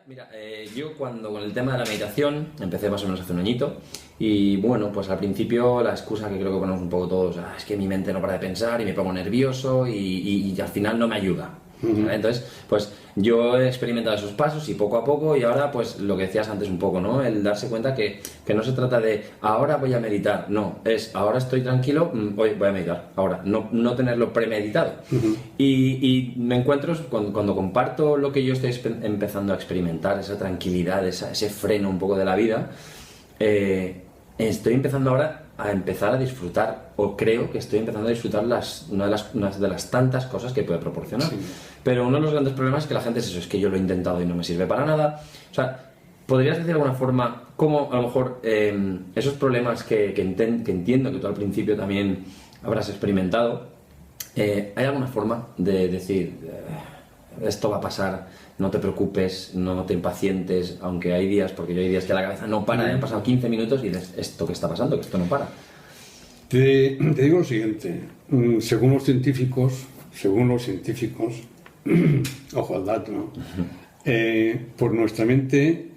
Mira, yo cuando con el tema de la meditación empecé más o menos hace un añito y bueno, pues al principio la excusa que creo que ponemos un poco todos, es que mi mente no para de pensar y me pongo nervioso y al final no me ayuda. ¿Vale? Entonces, pues yo he experimentado esos pasos y poco a poco y ahora pues lo que decías antes un poco, ¿no? El darse cuenta que no se trata de ahora voy a meditar, no, es ahora estoy tranquilo, hoy voy a meditar, ahora, no tenerlo premeditado. Y me encuentro cuando comparto lo que yo estoy empezando a experimentar, esa tranquilidad, ese freno un poco de la vida, estoy empezando ahora a empezar a disfrutar, o creo que estoy empezando a disfrutar una de las tantas cosas que puede proporcionar. Sí. Pero uno de los grandes problemas es que la gente es eso, es que yo lo he intentado y no me sirve para nada. O sea, ¿podrías decir de alguna forma cómo a lo mejor esos problemas que entiendo que tú al principio también habrás experimentado, hay alguna forma de decir, esto va a pasar, no te preocupes, no te impacientes, aunque hay días, porque yo hay días que la cabeza no para, han pasado 15 minutos y dices, ¿esto qué está pasando? Que esto no para. Te digo lo siguiente, según los científicos, ojo al dato, ¿no? Por nuestra mente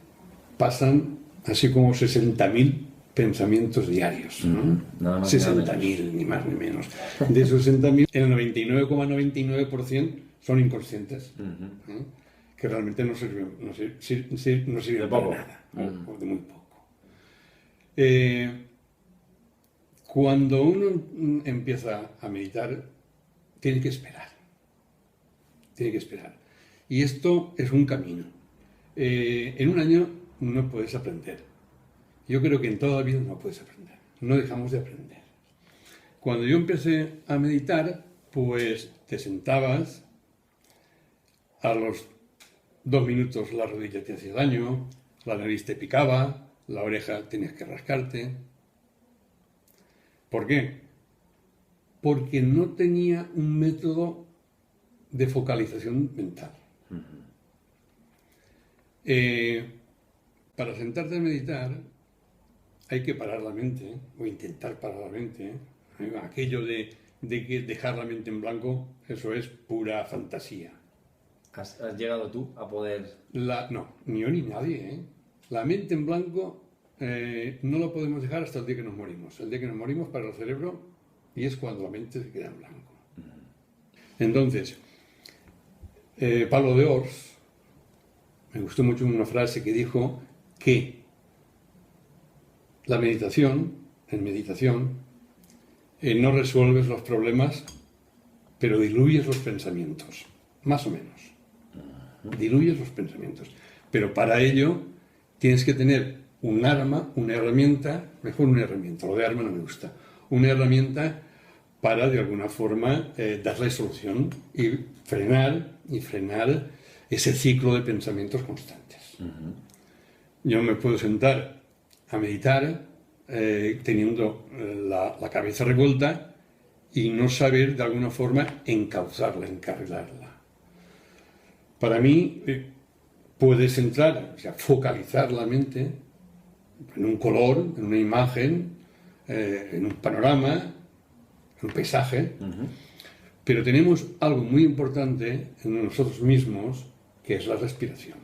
pasan así como 60.000 pensamientos diarios, ¿no? 60.000, ni más ni menos. De esos 60.000, el 99,99% son inconscientes, que realmente no sirven para nada, o de muy poco. Cuando uno empieza a meditar, tiene que esperar. Y esto es un camino. En un año no puedes aprender. Yo creo que en toda la vida no puedes aprender. No dejamos de aprender. Cuando yo empecé a meditar, pues te sentabas, a los 2 minutos la rodilla te hacía daño, la nariz te picaba, la oreja tenías que rascarte. ¿Por qué? Porque no tenía un método de focalización mental. Para sentarte a meditar hay que parar la mente, o intentar parar la mente. Aquello de que dejar la mente en blanco, eso es pura fantasía. ¿Has llegado tú a poder...? No, ni yo ni nadie. La mente en blanco no la podemos dejar hasta el día que nos morimos. El día que nos morimos para el cerebro, y es cuando la mente se queda en blanco. Entonces, Pablo de Ors, me gustó mucho una frase que dijo que en meditación, no resuelves los problemas, pero diluyes los pensamientos, más o menos. Diluyes los pensamientos. Pero para ello tienes que tener un arma, una herramienta, mejor una herramienta, lo de arma no me gusta, una herramienta para de alguna forma darle solución y frenar ese ciclo de pensamientos constantes. Yo me puedo sentar a meditar teniendo la cabeza revuelta y no saber de alguna forma encauzarla, encarrilarla. Para mí puedes entrar, o sea, focalizar la mente en un color, en una imagen, en un panorama, en un paisaje, pero tenemos algo muy importante en nosotros mismos, que es la respiración.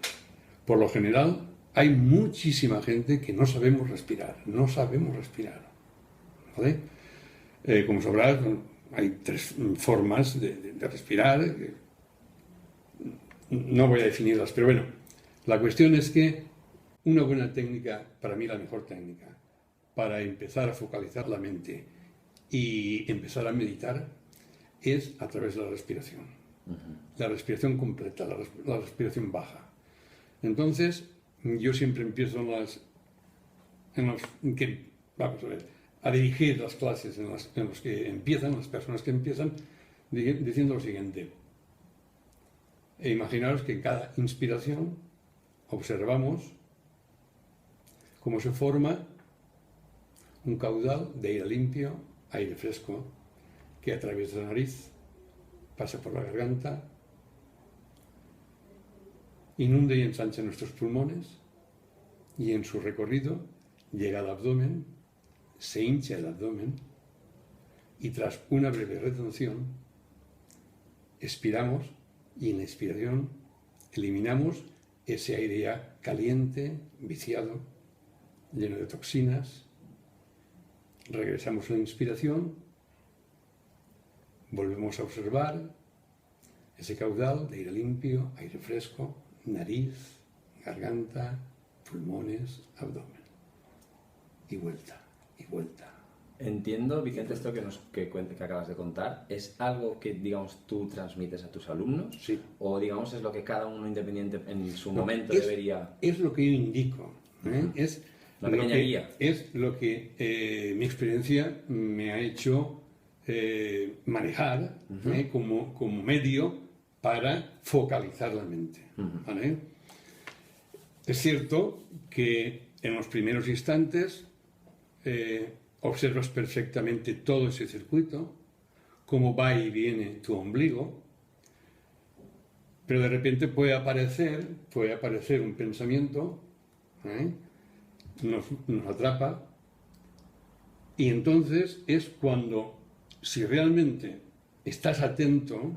Por lo general, hay muchísima gente que no sabemos respirar, ¿vale? Como sabrás, hay 3 formas de respirar, no voy a definirlas, pero bueno, la cuestión es que una buena técnica, para mí la mejor técnica, para empezar a focalizar la mente y empezar a meditar, es a través de la respiración. La respiración completa, la respiración baja. Entonces, yo siempre empiezo a dirigir las clases en los que empiezan, las personas que empiezan, diciendo lo siguiente. Imaginaros que en cada inspiración observamos cómo se forma un caudal de aire limpio, aire fresco, que atraviesa la nariz, pasa por la garganta, inunda y ensancha nuestros pulmones y en su recorrido llega al abdomen, se hincha el abdomen y tras una breve retención expiramos y en la expiración eliminamos ese aire ya caliente, viciado, lleno de toxinas. Regresamos a la inspiración, volvemos a observar ese caudal de aire limpio, aire fresco, nariz, garganta, pulmones, abdomen. Y vuelta, y vuelta. Entiendo, Vicente, esto que acabas de contar, ¿es algo que, digamos, tú transmites a tus alumnos? Sí. ¿O, digamos, es lo que cada uno independiente en su momento es, debería...? Es lo que yo indico. Es una pequeña guía. Es lo que mi experiencia me ha hecho manejar como medio para focalizar la mente. ¿Vale? Es cierto que en los primeros instantes observas perfectamente todo ese circuito, cómo va y viene tu ombligo, pero de repente puede aparecer un pensamiento, nos atrapa, y entonces es cuando, si realmente estás atento,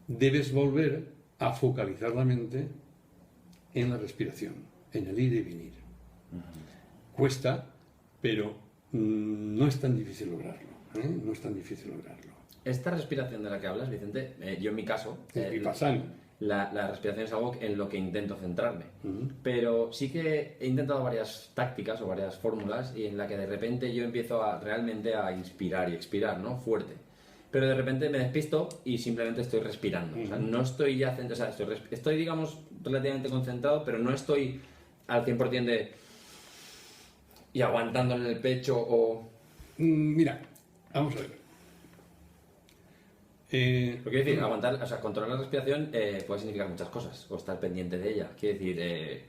debes volver a focalizar la mente en la respiración, en el ir y venir. Cuesta, pero no es tan difícil lograrlo. No es tan difícil lograrlo. Esta respiración de la que hablas, Vicente, yo en mi caso... Es vipassana. La respiración es algo en lo que intento centrarme. Pero sí que he intentado varias tácticas o varias fórmulas y en la que de repente yo empiezo realmente a inspirar y expirar, ¿no? Fuerte. Pero de repente me despisto y simplemente estoy respirando. O sea, no estoy ya... O sea, estoy, digamos, relativamente concentrado, pero no estoy al 100% de... y aguantando en el pecho o... Mira, vamos a ver. Lo quiero decir, aguantar, o sea, controlar la respiración puede significar muchas cosas, o estar pendiente de ella. Quiero decir,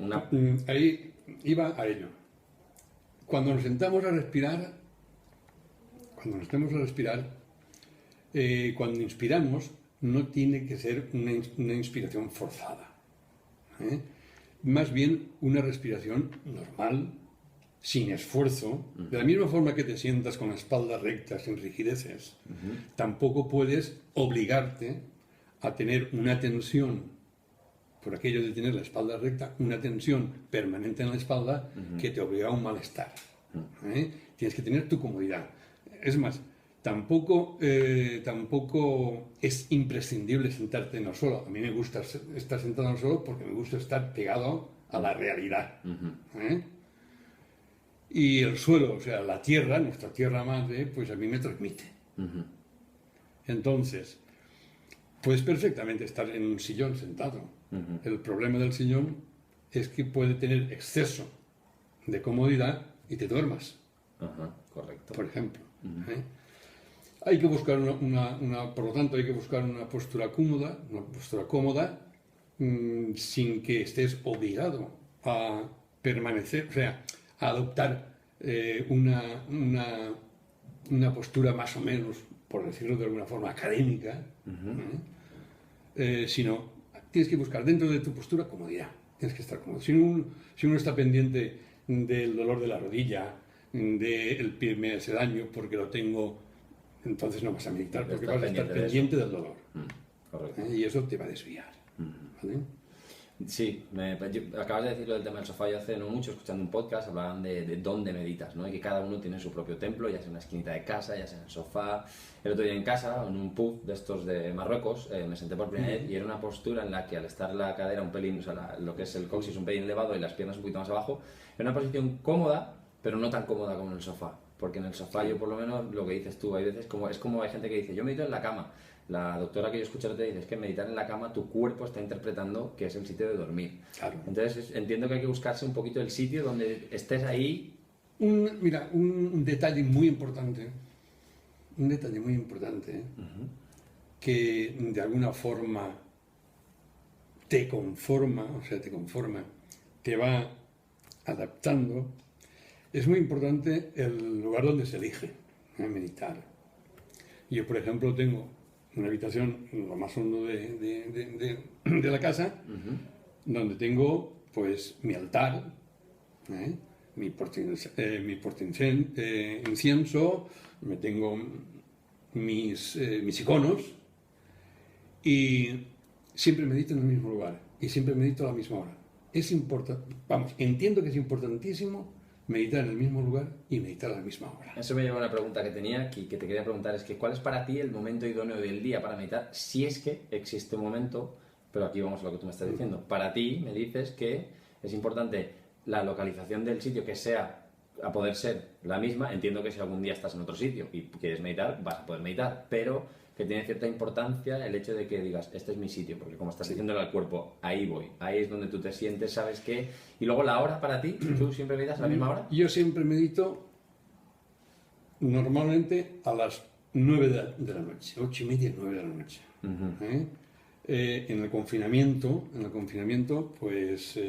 Ahí iba a ello. Cuando nos sentamos a respirar, cuando inspiramos, no tiene que ser una inspiración forzada. Más bien una respiración normal, sin esfuerzo. De la misma forma que te sientas con la espalda recta, sin rigideces, tampoco puedes obligarte a tener una tensión, por aquello de tener la espalda recta, una tensión permanente en la espalda que te obliga a un malestar. Tienes que tener tu comodidad. Es más, tampoco es imprescindible sentarte en el suelo. A mí me gusta estar sentado en el suelo porque me gusta estar pegado a la realidad. Y el suelo, o sea, la tierra, nuestra tierra madre, pues a mí me transmite. Entonces, puedes perfectamente estar en un sillón sentado. El problema del sillón es que puede tener exceso de comodidad y te duermas. Correcto. Por ejemplo. Hay que buscar por lo tanto, hay que buscar una postura cómoda, sin que estés obligado a permanecer, o sea, a adoptar una postura más o menos, por decirlo de alguna forma, académica, sino tienes que buscar dentro de tu postura comodidad, tienes que estar cómodo. Si uno está pendiente del dolor de la rodilla, del pie me hace daño porque lo tengo, entonces no vas a meditar, porque vas a estar pendiente del dolor. Correcto. Y eso te va a desviar. ¿Vale? Sí, acabas de decirlo del tema del sofá. Yo hace no mucho, escuchando un podcast, hablaban de dónde meditas, ¿no? Y que cada uno tiene su propio templo, ya sea en una esquinita de casa, ya sea en el sofá. El otro día en casa, en un pub de estos de Marruecos, me senté por primera vez y era una postura en la que al estar la cadera un pelín, o sea, lo que es el coxis un pelín elevado y las piernas un poquito más abajo, era una posición cómoda, pero no tan cómoda como en el sofá. Porque en el sofá yo por lo menos, lo que dices tú, hay veces es como hay gente que dice, yo medito en la cama. La doctora que yo escuché te dice, es que meditar en la cama tu cuerpo está interpretando que es el sitio de dormir. Claro. Entonces entiendo que hay que buscarse un poquito el sitio donde estés ahí. Mira, un detalle muy importante, que de alguna forma te conforma, te va adaptando. Es muy importante el lugar donde se elige meditar. Yo, por ejemplo, tengo una habitación lo más hondo de la casa, donde tengo pues mi altar, mi incienso, me tengo mis iconos, y siempre medito en el mismo lugar y siempre medito a la misma hora. Es importante, vamos, entiendo que es importantísimo meditar en el mismo lugar y meditar a la misma hora. Eso me lleva a una pregunta que tenía aquí, que te quería preguntar, es que ¿cuál es para ti el momento idóneo del día para meditar? Si es que existe un momento, pero aquí vamos a lo que tú me estás diciendo. Para ti me dices que es importante la localización del sitio, que sea, a poder ser la misma. Entiendo que si algún día estás en otro sitio y quieres meditar, vas a poder meditar, pero que tiene cierta importancia el hecho de que digas, este es mi sitio, porque como estás diciéndole al cuerpo, ahí voy, ahí es donde tú te sientes, sabes que... Y luego la hora para ti, ¿tú siempre meditas a la misma hora? Yo siempre medito normalmente a las 9 de la noche, 8:30, 9 de la noche. En el confinamiento, pues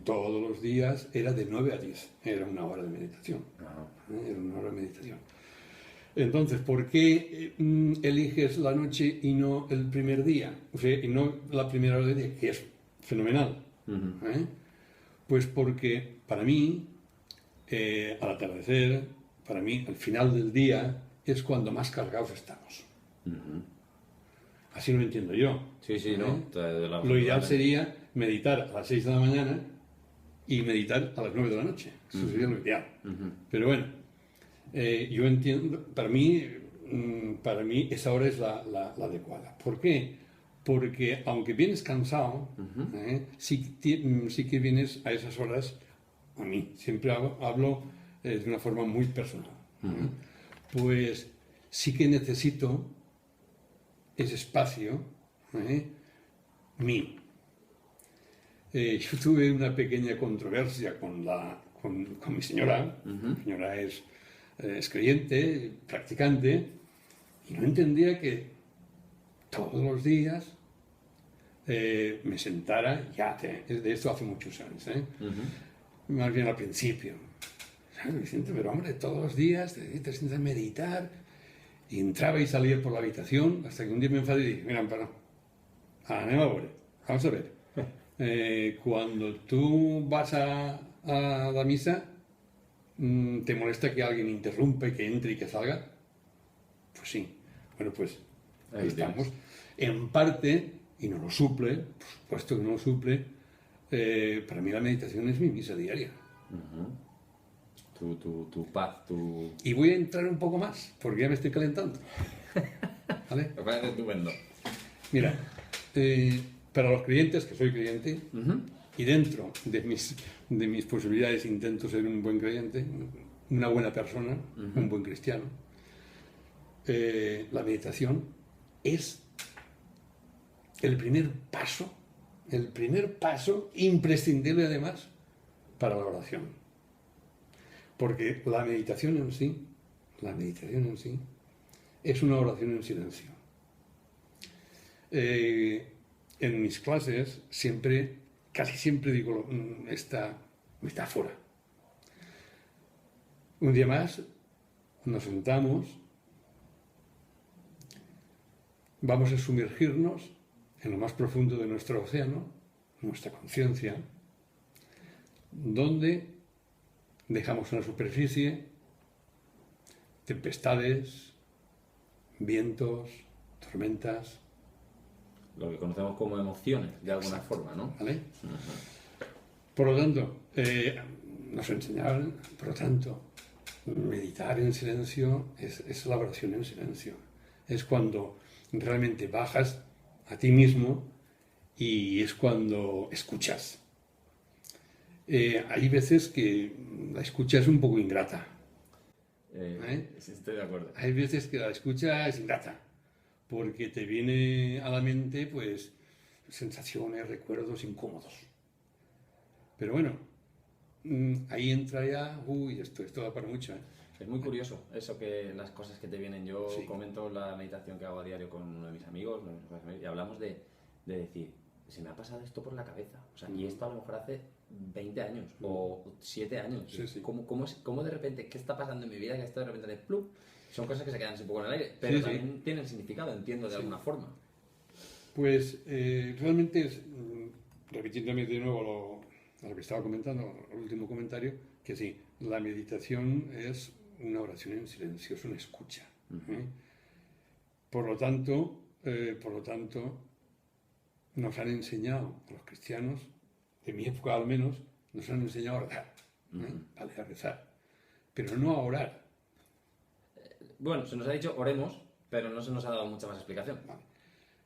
todos los días era de 9 a 10, era una hora de meditación. Era una hora de meditación. Entonces, ¿por qué eliges la noche y no el primer día? O sea, y no la primera hora del día, que es fenomenal. Pues porque para mí, al atardecer, para mí, al final del día, es cuando más cargados estamos. Así lo entiendo yo. Sí, no. Lo ideal sería meditar a las 6 de la mañana y meditar a las 9 de la noche. Eso sería lo ideal. Pero bueno, yo entiendo, para mí esa hora es la adecuada. ¿Por qué? Porque aunque vienes cansado, sí que vienes a esas horas, a mí, siempre hablo de una forma muy personal. Pues sí que necesito ese espacio mío. Yo tuve una pequeña controversia con mi señora. Mi señora es creyente, practicante, y no entendía que todos los días me sentara, de esto hace muchos años, más bien al principio. Vicente, pero hombre, todos los días te sientas a meditar, y entraba y salía por la habitación, hasta que un día me enfadé y dije, mira, vamos a ver, cuando tú vas a la misa, ¿te molesta que alguien interrumpa y que entre y que salga? Pues sí. Bueno, pues ahí estamos. En parte, y no lo suple, por supuesto que no lo suple, para mí la meditación es mi misa diaria. Tu paz, tu... Y voy a entrar un poco más, porque ya me estoy calentando. ¿Vale? Me parece estupendo. Mira, para los creyentes, que soy creyente, y dentro de mis posibilidades intento ser un buen creyente, una buena persona, un buen cristiano, la meditación es el primer paso imprescindible además para la oración. Porque la meditación en sí es una oración en silencio. En mis clases casi siempre digo esta metáfora. Un día más nos sentamos, vamos a sumergirnos en lo más profundo de nuestro océano, nuestra conciencia, donde dejamos en la superficie tempestades, vientos, tormentas. Lo que conocemos como emociones, de alguna forma, ¿no? ¿Vale? Por lo tanto, nos enseñaban, por lo tanto, meditar en silencio es la oración en silencio. Es cuando realmente bajas a ti mismo y es cuando escuchas. Hay veces que la escucha es un poco ingrata. Sí, estoy de acuerdo. Hay veces que la escucha es ingrata, porque te viene a la mente, pues, sensaciones, recuerdos incómodos. Pero bueno, ahí entra ya, esto da para mucho, Es muy curioso eso, que las cosas que te vienen. Yo comento la meditación que hago a diario con uno de mis amigos, y hablamos de decir, se me ha pasado esto por la cabeza. O sea, y esto a lo mejor hace 20 años o 7 años. Sí. ¿Cómo de repente, qué está pasando en mi vida que esto de repente de plum? Son cosas que se quedan un poco en el aire, pero también tienen significado, entiendo, de alguna forma. Pues realmente es, repitiéndome de nuevo a lo que estaba comentando, el último comentario, que sí, la meditación es una oración en silencio, es una escucha. Por lo tanto, nos han enseñado, a los cristianos, de mi época al menos, nos han enseñado a rezar, ¿vale? A rezar, pero no a orar. Bueno, se nos ha dicho oremos, pero no se nos ha dado mucha más explicación. Vale.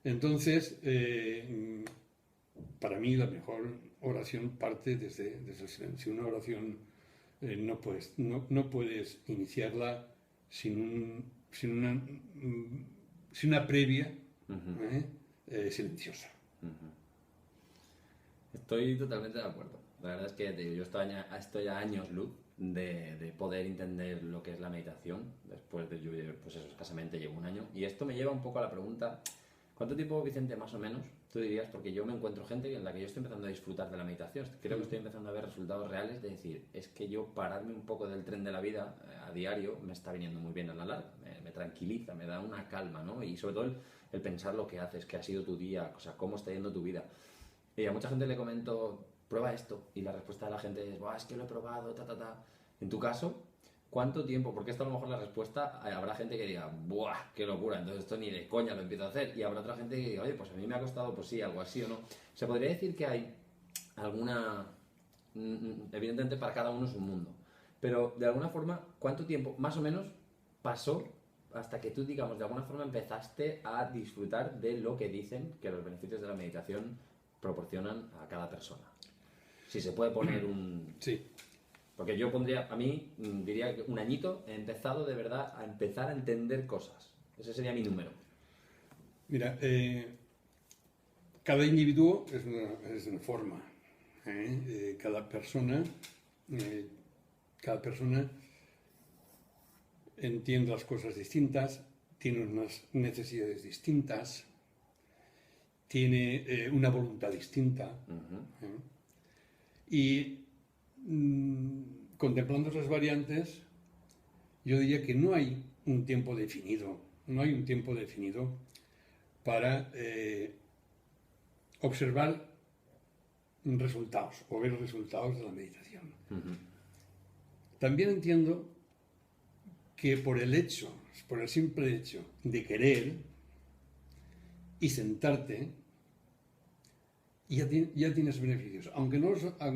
Entonces, para mí la mejor oración parte desde el silencio. Una oración no puedes iniciarla sin una previa silenciosa. Estoy totalmente de acuerdo. La verdad es que te digo, yo estoy a años luz de poder entender lo que es la meditación. Después de yo, pues eso, escasamente llevo un año. Y esto me lleva un poco a la pregunta, ¿cuánto tiempo, Vicente, más o menos, tú dirías? Porque yo me encuentro gente en la que yo estoy empezando a disfrutar de la meditación. Creo que estoy empezando a ver resultados reales de decir, es que yo pararme un poco del tren de la vida a diario me está viniendo muy bien a la larga. Me tranquiliza, me da una calma, ¿no? Y sobre todo el pensar lo que haces, que ha sido tu día, o sea, cómo está yendo tu vida. Y a mucha gente le comento, prueba esto. Y la respuesta de la gente es, es que lo he probado, ta. En tu caso, ¿cuánto tiempo? Porque esto a lo mejor la respuesta, habrá gente que diga, ¡buah, qué locura! Entonces esto ni de coña lo empiezo a hacer. Y habrá otra gente que diga, oye, pues a mí me ha costado, pues sí, algo así o no. Se podría decir que hay alguna... Evidentemente para cada uno es un mundo. Pero de alguna forma, ¿cuánto tiempo más o menos pasó hasta que tú, digamos, de alguna forma empezaste a disfrutar de lo que dicen que los beneficios de la meditación proporcionan a cada persona? Si se puede poner un... Sí. Porque yo pondría, a mí, diría que un añito he empezado de verdad a empezar a entender cosas. Ese sería mi número. Mira, cada individuo es una forma. Cada persona entiende las cosas distintas, tiene unas necesidades distintas, tiene una voluntad distinta. Y contemplando esas variantes, yo diría que no hay un tiempo definido, para observar resultados o ver resultados de la meditación. También entiendo que por el simple hecho de querer y sentarte, ya tienes beneficios, aunque no los notes,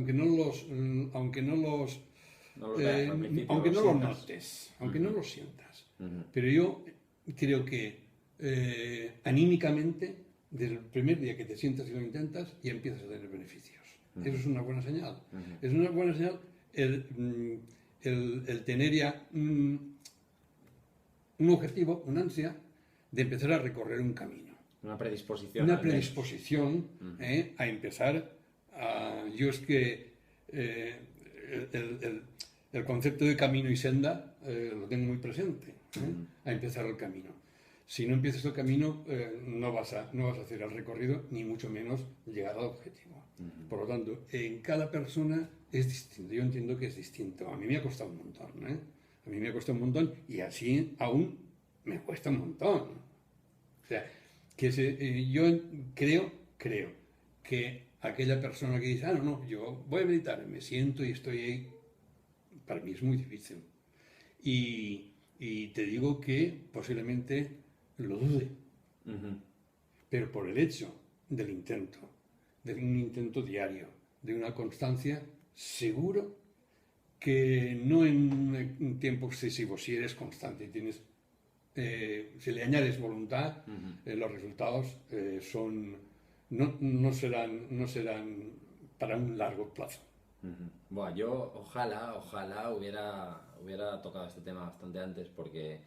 aunque no los sientas. Pero yo creo que anímicamente, desde el primer día que te sientas y lo intentas, ya empiezas a tener beneficios. Eso es una buena señal. Es una buena señal el tener ya un objetivo, una ansia de empezar a recorrer un camino. Una predisposición. Una predisposición a empezar yo es que el concepto de camino y senda lo tengo muy presente, a empezar el camino. Si no empiezas el camino, no vas a hacer el recorrido, ni mucho menos llegar al objetivo. Por lo tanto, en cada persona es distinto. Yo entiendo que es distinto. A mí me ha costado un montón, A mí me ha costado un montón y así aún me cuesta un montón. O sea, yo creo que aquella persona que dice, no, yo voy a meditar, me siento y estoy ahí, para mí es muy difícil. Y te digo que posiblemente lo dude. Pero por el hecho del intento, de un intento diario, de una constancia, seguro que no en un tiempo excesivo, si eres constante y tienes... si le añades voluntad, los resultados no serán para un largo plazo. Bueno, yo ojalá hubiera tocado este tema bastante antes, porque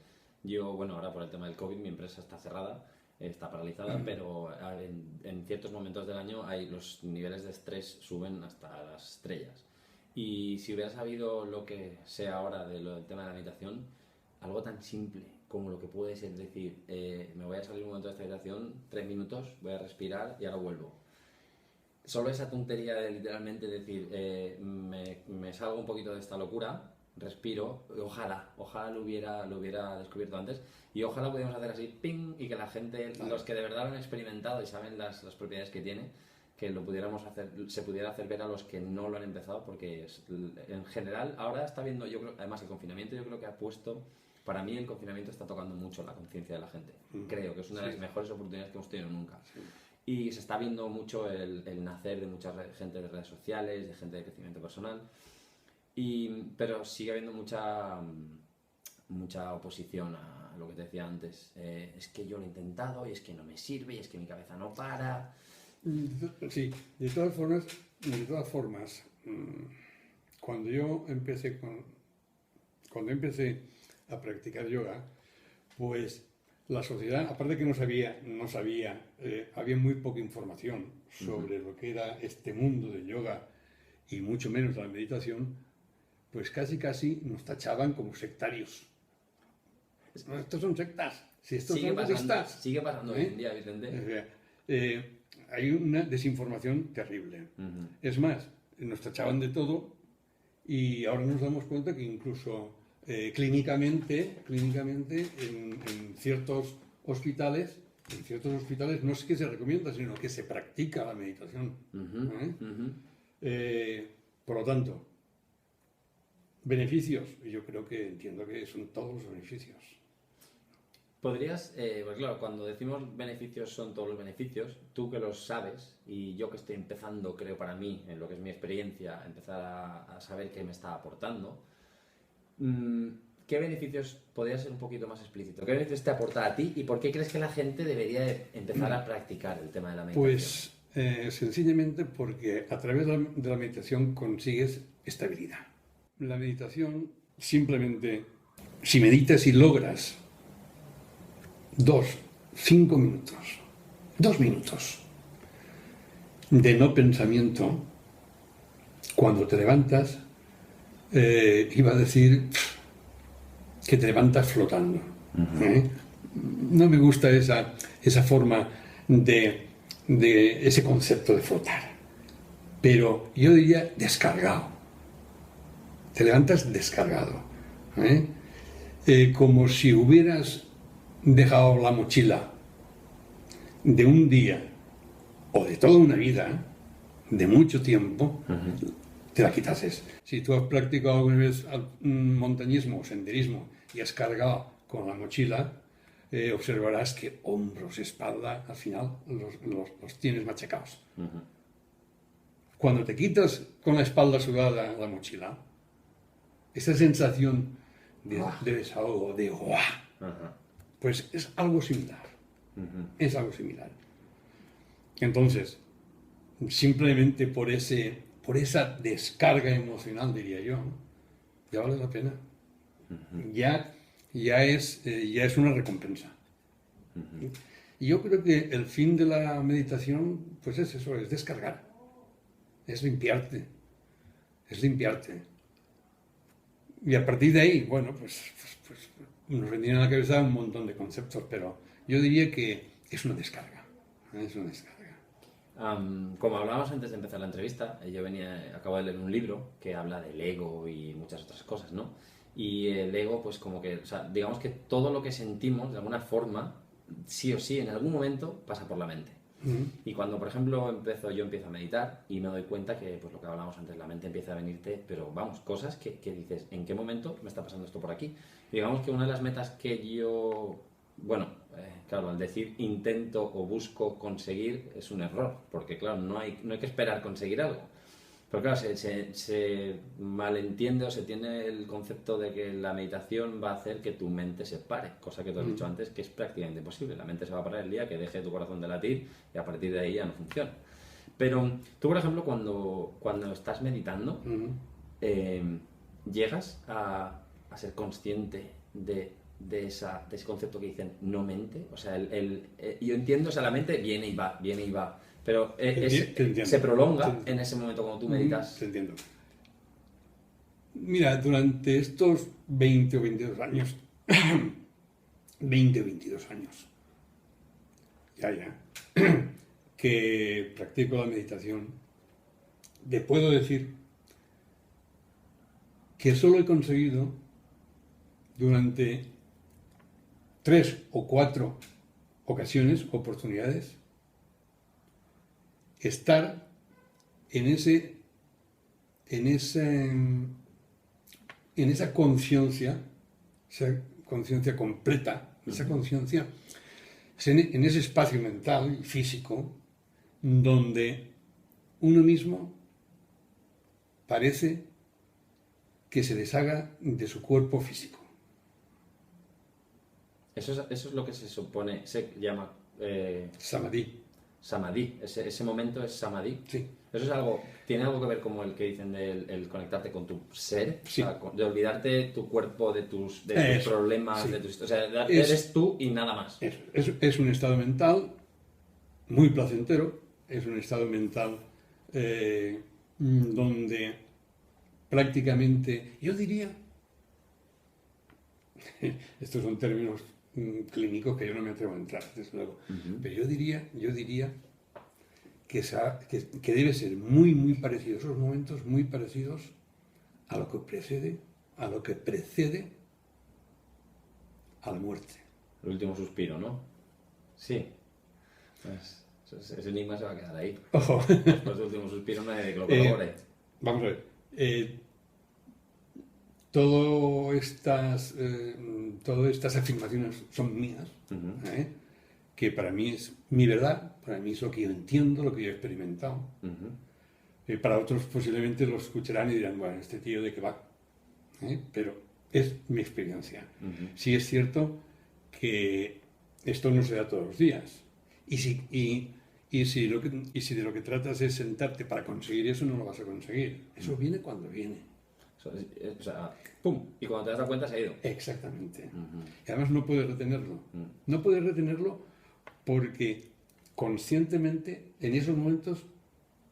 yo, bueno, ahora por el tema del COVID mi empresa está cerrada, está paralizada, pero en ciertos momentos del año los niveles de estrés suben hasta las estrellas. Y si hubiera sabido lo que sé ahora del tema de la meditación, algo tan simple como lo que puede ser decir, me voy a salir un momento de esta habitación, 3 minutos, voy a respirar y ahora vuelvo. Solo esa tontería de literalmente decir, me salgo un poquito de esta locura, respiro, ojalá lo hubiera descubierto antes, y ojalá pudiéramos hacer así, ping, y que la gente, los que de verdad lo han experimentado y saben las propiedades que tiene, que lo pudiéramos hacer, se pudiera hacer ver a los que no lo han empezado, porque en general ahora está viendo, yo creo, además el confinamiento yo creo que ha puesto, para mí el confinamiento está tocando mucho la conciencia de la gente. Creo que es una de las mejores oportunidades que hemos tenido nunca. Y se está viendo mucho el nacer de mucha gente de redes sociales, de gente de crecimiento personal, pero sigue habiendo mucha oposición a lo que te decía antes. Es que yo lo he intentado y es que no me sirve y es que mi cabeza no para. Sí, de todas formas, cuando yo empecé a practicar yoga, pues la sociedad, aparte que no sabía, había muy poca información sobre lo que era este mundo del yoga y mucho menos la meditación, pues casi nos tachaban como sectarios. No, estos son sectas. Si estos son budistas. Sigue pasando hoy en día, Vicente. Hay una desinformación terrible. Es más, nos tachaban de todo y ahora nos damos cuenta que incluso clínicamente en ciertos hospitales no es que se recomienda, sino que se practica la meditación. Por lo tanto, beneficios, yo creo que entiendo que son todos los beneficios. Podrías, pues claro, cuando decimos beneficios son todos los beneficios, tú que los sabes y yo que estoy empezando, creo para mí, en lo que es mi experiencia, empezar a saber qué me está aportando, ¿qué beneficios, podrías ser un poquito más explícito, qué beneficios te aporta a ti y por qué crees que la gente debería empezar a practicar el tema de la meditación? Pues sencillamente porque a través de la meditación consigues estabilidad. La meditación simplemente, si meditas y logras 2 minutos de no pensamiento, cuando te levantas, iba a decir que te levantas flotando. No me gusta esa forma de ese concepto de flotar, pero yo diría descargado. Te levantas descargado, como si hubieras dejado la mochila de un día o de toda una vida, de mucho tiempo, te la quitases. Si tú has practicado alguna vez montañismo o senderismo y has cargado con la mochila, observarás que hombros, espalda, al final los tienes machacados. Cuando te quitas con la espalda sudada la mochila, esa sensación de desahogo, de ¡guau! Pues es algo similar. Es algo similar. Entonces, simplemente por esa descarga emocional, diría yo, ya vale la pena. Ya es una recompensa. Y yo creo que el fin de la meditación, pues es eso, es descargar. Es limpiarte. Y a partir de ahí, bueno, pues nos vendrían a la cabeza un montón de conceptos, pero yo diría que es una descarga. Como hablábamos antes de empezar la entrevista, acabo de leer un libro que habla del ego y muchas otras cosas, ¿no? Y el ego, pues como que, o sea, digamos que todo lo que sentimos, de alguna forma, sí o sí, en algún momento, pasa por la mente. Y cuando, por ejemplo, yo empiezo a meditar y me doy cuenta que, pues lo que hablábamos antes, la mente empieza a venirte, pero vamos, cosas que dices, ¿en qué momento me está pasando esto por aquí? Y digamos que una de las metas que yo, claro, al decir intento o busco conseguir es un error, porque claro, no hay que esperar conseguir algo. Pero claro, se malentiende o se tiene el concepto de que la meditación va a hacer que tu mente se pare, cosa que tú has dicho antes que es prácticamente imposible. La mente se va a parar el día que deje tu corazón de latir y a partir de ahí ya no funciona. Pero tú, por ejemplo, cuando estás meditando, llegas a ser consciente de ese concepto que dicen no mente. O sea, yo entiendo, o sea, la mente viene y va. Pero se prolonga en ese momento cuando tú meditas. Te entiendo. Mira, durante estos 20 o 22 años, 20 o 22 años, que practico la meditación, te puedo decir que solo he conseguido durante 3 o 4 oportunidades, estar en esa conciencia completa, esa conciencia, en ese espacio mental y físico donde uno mismo parece que se deshaga de su cuerpo físico. Eso es lo que se supone, se llama Samadhi. samadhi. Ese momento es samadhi. Sí. Eso es algo, tiene algo que ver como el que dicen del el conectarte con tu ser, Sí. o sea, de olvidarte de tu cuerpo, de tus Eso, problemas, sí. de tus, o sea, eres tú y nada más. Es un estado mental muy placentero, es un estado mental donde prácticamente, yo diría, estos son términos clínicos que yo no me atrevo a entrar, desde luego, pero yo diría que debe ser muy, muy parecido, esos momentos muy parecidos a lo que precede a la muerte. El último suspiro, ¿no? Sí. Pues, ese enigma se va a quedar ahí. Ojo. Después del último suspiro nadie que lo corrobore. Vamos a ver. Todas estas afirmaciones son mías, que para mí es mi verdad, para mí es lo que yo entiendo, lo que yo he experimentado. Para otros posiblemente lo escucharán y dirán, bueno, este tío de qué va. Pero es mi experiencia. Sí es cierto que esto no se da todos los días. Y si de lo que tratas es sentarte para conseguir eso, no lo vas a conseguir. Eso viene cuando viene. O sea, ¡pum! Y cuando te das cuenta se ha ido. Exactamente. Y además no puedes retenerlo. No puedes retenerlo porque conscientemente en esos momentos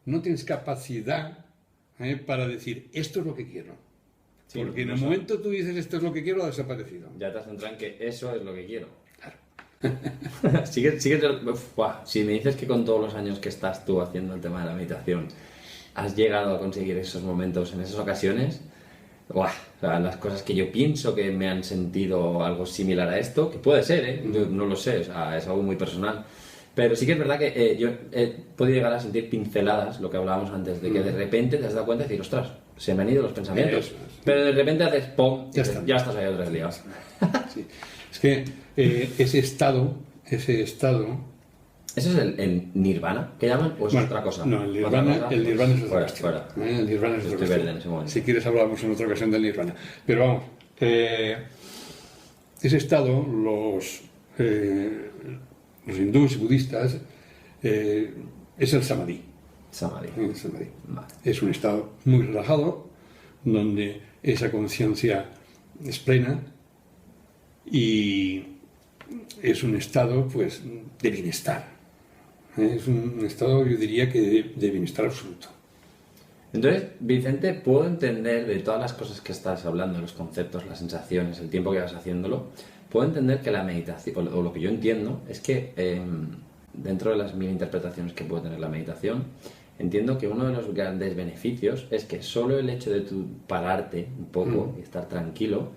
no tienes capacidad para decir esto es lo que quiero. Sí, porque en no el sé. momento tú dices esto es lo que quiero, ha desaparecido. Ya te has centrado en que eso es lo que quiero. Claro. Si me dices que con todos los años que estás tú haciendo el tema de la meditación has llegado a conseguir esos momentos en esas ocasiones, o sea, las cosas que yo pienso que me han sentido algo similar a esto, que puede ser, yo no lo sé, o sea, es algo muy personal, pero sí que es verdad que yo he podido llegar a sentir pinceladas, lo que hablábamos antes, de que de repente te has dado cuenta y decir, ostras, se me han ido los pensamientos, Eso es. pero de repente haces pum, y Ya dices, está. ya estás ahí otra vez liado. Sí. Es que ese estado ¿Eso es el nirvana que llaman o es bueno, otra cosa? No, el ¿Otra nirvana, cosa? el nirvana es otra Fuera, cuestión. fuera. El nirvana es otra Estoy cuestión. verde en ese momento. Si quieres hablamos en otra ocasión del nirvana. Pero vamos, ese estado, los hindúes y budistas, es el samadhi. Samadhi. El samadhi. Vale. Es un estado muy relajado, donde esa conciencia es plena y es un estado, pues, de bienestar. Es un estado, yo diría, que de bienestar absoluto. Entonces, Vicente, puedo entender de todas las cosas que estás hablando, los conceptos, las sensaciones, el tiempo que vas haciéndolo, puedo entender que la meditación, o lo que yo entiendo, es que dentro de las mil interpretaciones que puede tener la meditación, entiendo que uno de los grandes beneficios es que solo el hecho de tu pararte un poco y estar tranquilo,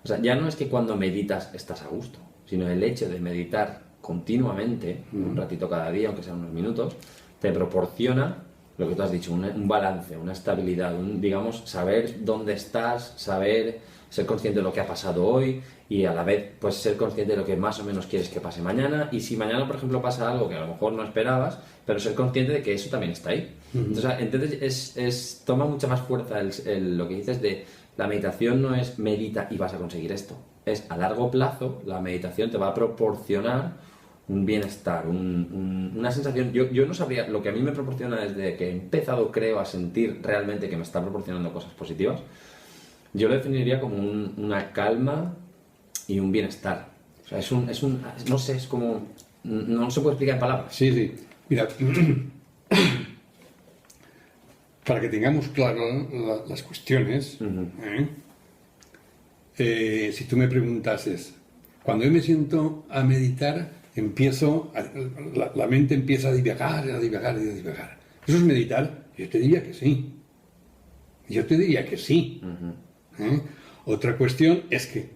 o sea, ya no es que cuando meditas estás a gusto, sino el hecho de meditar continuamente, un ratito cada día, aunque sean unos minutos, te proporciona lo que tú has dicho, un balance, una estabilidad, digamos, saber dónde estás, ser consciente de lo que ha pasado hoy y a la vez pues ser consciente de lo que más o menos quieres que pase mañana, y si mañana, por ejemplo, pasa algo que a lo mejor no esperabas, pero ser consciente de que eso también está ahí. Entonces toma mucha más fuerza lo que dices de la meditación. No es medita y vas a conseguir esto, es a largo plazo. La meditación te va a proporcionar un bienestar, una sensación. Yo no sabría, lo que a mí me proporciona desde que he empezado, creo, a sentir realmente que me está proporcionando cosas positivas, yo lo definiría como una calma y un bienestar. O sea, no sé, es como, no se puede explicar en palabras. Sí, sí. Mira, para que tengamos claro las cuestiones, si tú me preguntases, cuando yo me siento a meditar, la mente empieza a divagar, a divagar, a divagar. ¿Eso es meditar? Yo te diría que sí. Otra cuestión es que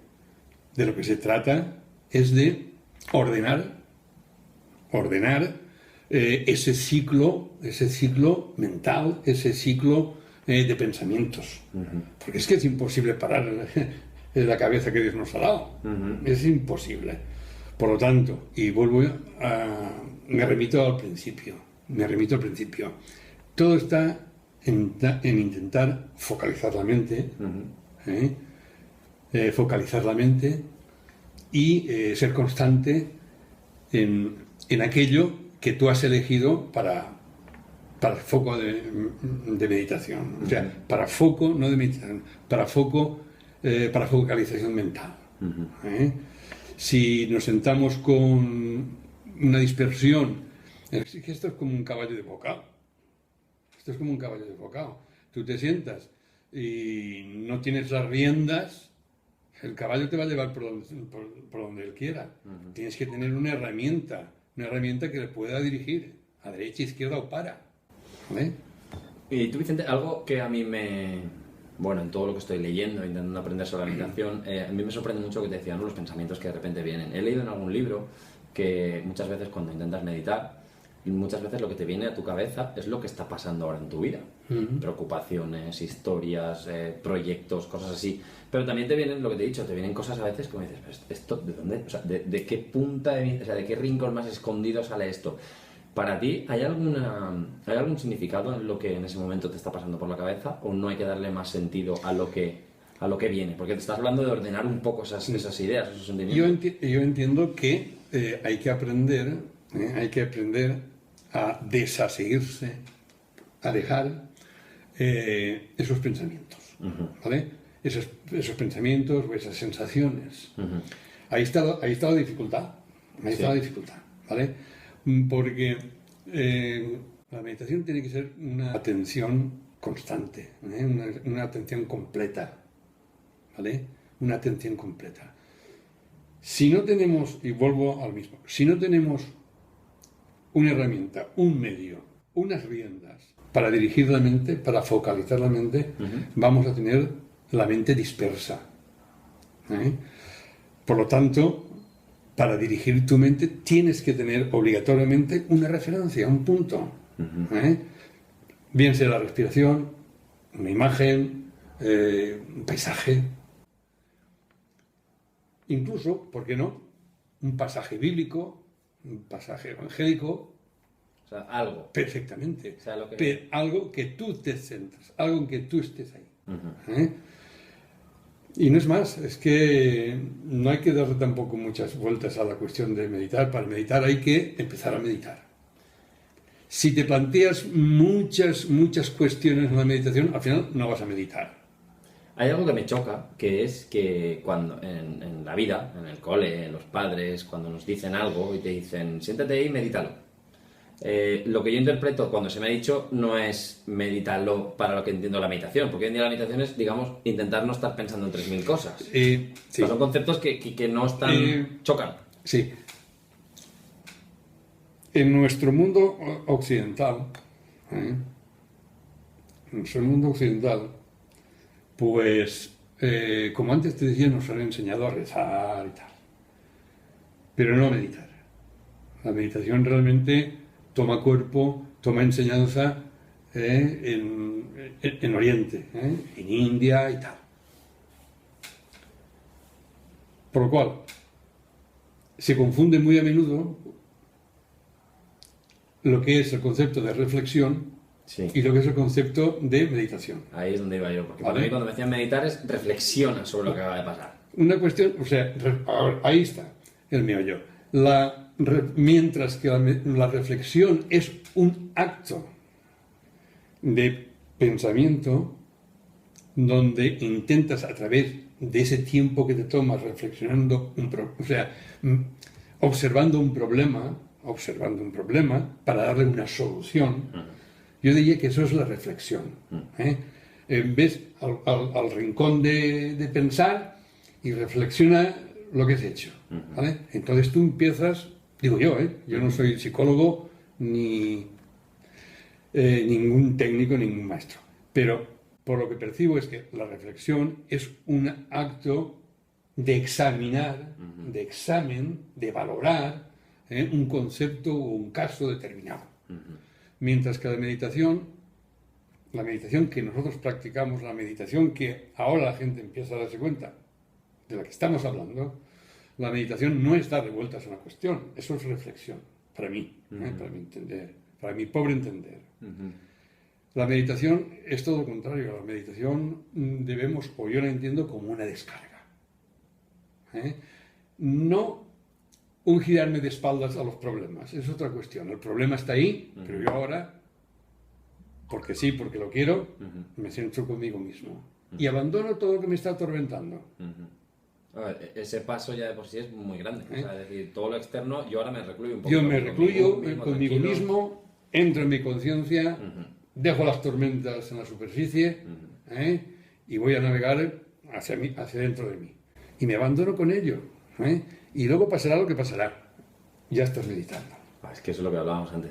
de lo que se trata es de ordenar ese ciclo mental, ese ciclo de pensamientos. Porque es que es imposible parar la cabeza que Dios nos ha dado. Es imposible. Por lo tanto, y me remito al principio, me remito al principio. Todo está en intentar focalizar la mente, focalizar la mente y ser constante en aquello que tú has elegido para foco de meditación. O sea, para foco, no de meditación, para focalización mental. Si nos sentamos con una dispersión, es que esto es como un caballo de bocado. Esto es como un caballo de bocado. Tú te sientas y no tienes las riendas, el caballo te va a llevar por donde él quiera. Tienes que tener una herramienta que le pueda dirigir a derecha, izquierda o para. ¿Vale? Y tú, Vicente, algo que a mí bueno, en todo lo que estoy leyendo, intentando aprender sobre la meditación, a mí me sorprende mucho lo que te decían, ¿no? Los pensamientos que de repente vienen. He leído en algún libro que muchas veces cuando intentas meditar, muchas veces lo que te viene a tu cabeza es lo que está pasando ahora en tu vida. Preocupaciones, historias, proyectos, cosas así. Pero también te vienen, lo que te he dicho, te vienen cosas a veces como dices, ¿esto de dónde? O sea, ¿de qué punta o sea, de qué rincón más escondido sale esto? ¿Para ti hay algún significado en lo que en ese momento te está pasando por la cabeza o no hay que darle más sentido a lo que viene? Porque te estás hablando de ordenar un poco esas ideas, esos sentimientos. Yo entiendo que hay que aprender a desasirse, a dejar esos pensamientos, ¿vale? Esos pensamientos o esas sensaciones. Ahí está la dificultad, ¿vale? Porque la meditación tiene que ser una atención constante, una atención completa, ¿vale? Una atención completa. Si no tenemos, y vuelvo al mismo, si no tenemos una herramienta, un medio, unas riendas para dirigir la mente, para focalizar la mente, vamos a tener la mente dispersa. Por lo tanto, para dirigir tu mente tienes que tener obligatoriamente una referencia, un punto. Bien sea la respiración, una imagen, un paisaje, incluso, ¿por qué no?, un pasaje bíblico, un pasaje evangélico. O sea, algo. Perfectamente. O sea, Pero algo que tú te centres, algo en que tú estés ahí. Y no es más, es que no hay que darle tampoco muchas vueltas a la cuestión de meditar. Para meditar hay que empezar a meditar. Si te planteas muchas cuestiones en la meditación, al final no vas a meditar. Hay algo que me choca, que es que cuando en la vida, en el cole, los padres, cuando nos dicen algo y te dicen, siéntate ahí y medítalo. Lo que yo interpreto cuando se me ha dicho no es medítalo para lo que entiendo la meditación, porque hoy en día la meditación es, digamos, intentar no estar pensando en 3.000 cosas. Sí. O sea, son conceptos que no están... chocan. Sí. En nuestro mundo occidental, pues, como antes te decía, nos han enseñado a rezar y tal, pero no a meditar. La meditación realmente toma cuerpo, toma enseñanza en Oriente, en India y tal. Por lo cual, se confunde muy a menudo lo que es el concepto de reflexión y lo que es el concepto de meditación. Ahí es donde iba yo, porque para mí cuando me decían meditar es reflexiona sobre lo que acaba de pasar. Una cuestión, o sea, ahí está el meollo. Mientras que la reflexión es un acto de pensamiento donde intentas a través de ese tiempo que te tomas reflexionando, observando un problema para darle una solución, yo diría que eso es la reflexión. Ves al rincón de pensar y reflexiona lo que has hecho, ¿vale? Entonces tú empiezas, digo yo no soy psicólogo ni ningún técnico, ningún maestro, pero por lo que percibo es que la reflexión es un acto de examinar, de examen, de valorar un concepto o un caso determinado. Mientras que la meditación que nosotros practicamos, la meditación que ahora la gente empieza a darse cuenta de la que estamos hablando, la meditación no es darle vueltas a una cuestión, eso es reflexión, para mí, para mi entender. para mi pobre entender. La meditación es todo lo contrario. La meditación debemos, o yo la entiendo como una descarga. No un girarme de espaldas a los problemas, es otra cuestión. El problema está ahí, pero yo ahora, porque sí, porque lo quiero, me centro conmigo mismo. Y abandono todo lo que me está atormentando. A ver, ese paso ya de por sí es muy grande. O sea, es decir, todo lo externo, yo ahora me recluyo un poco. Yo me recluyo conmigo mismo, entro en mi conciencia, dejo las tormentas en la superficie y voy a navegar hacia dentro de mí. Y me abandono con ello. Y luego pasará lo que pasará. Ya estás meditando. Es que eso es lo que hablábamos antes,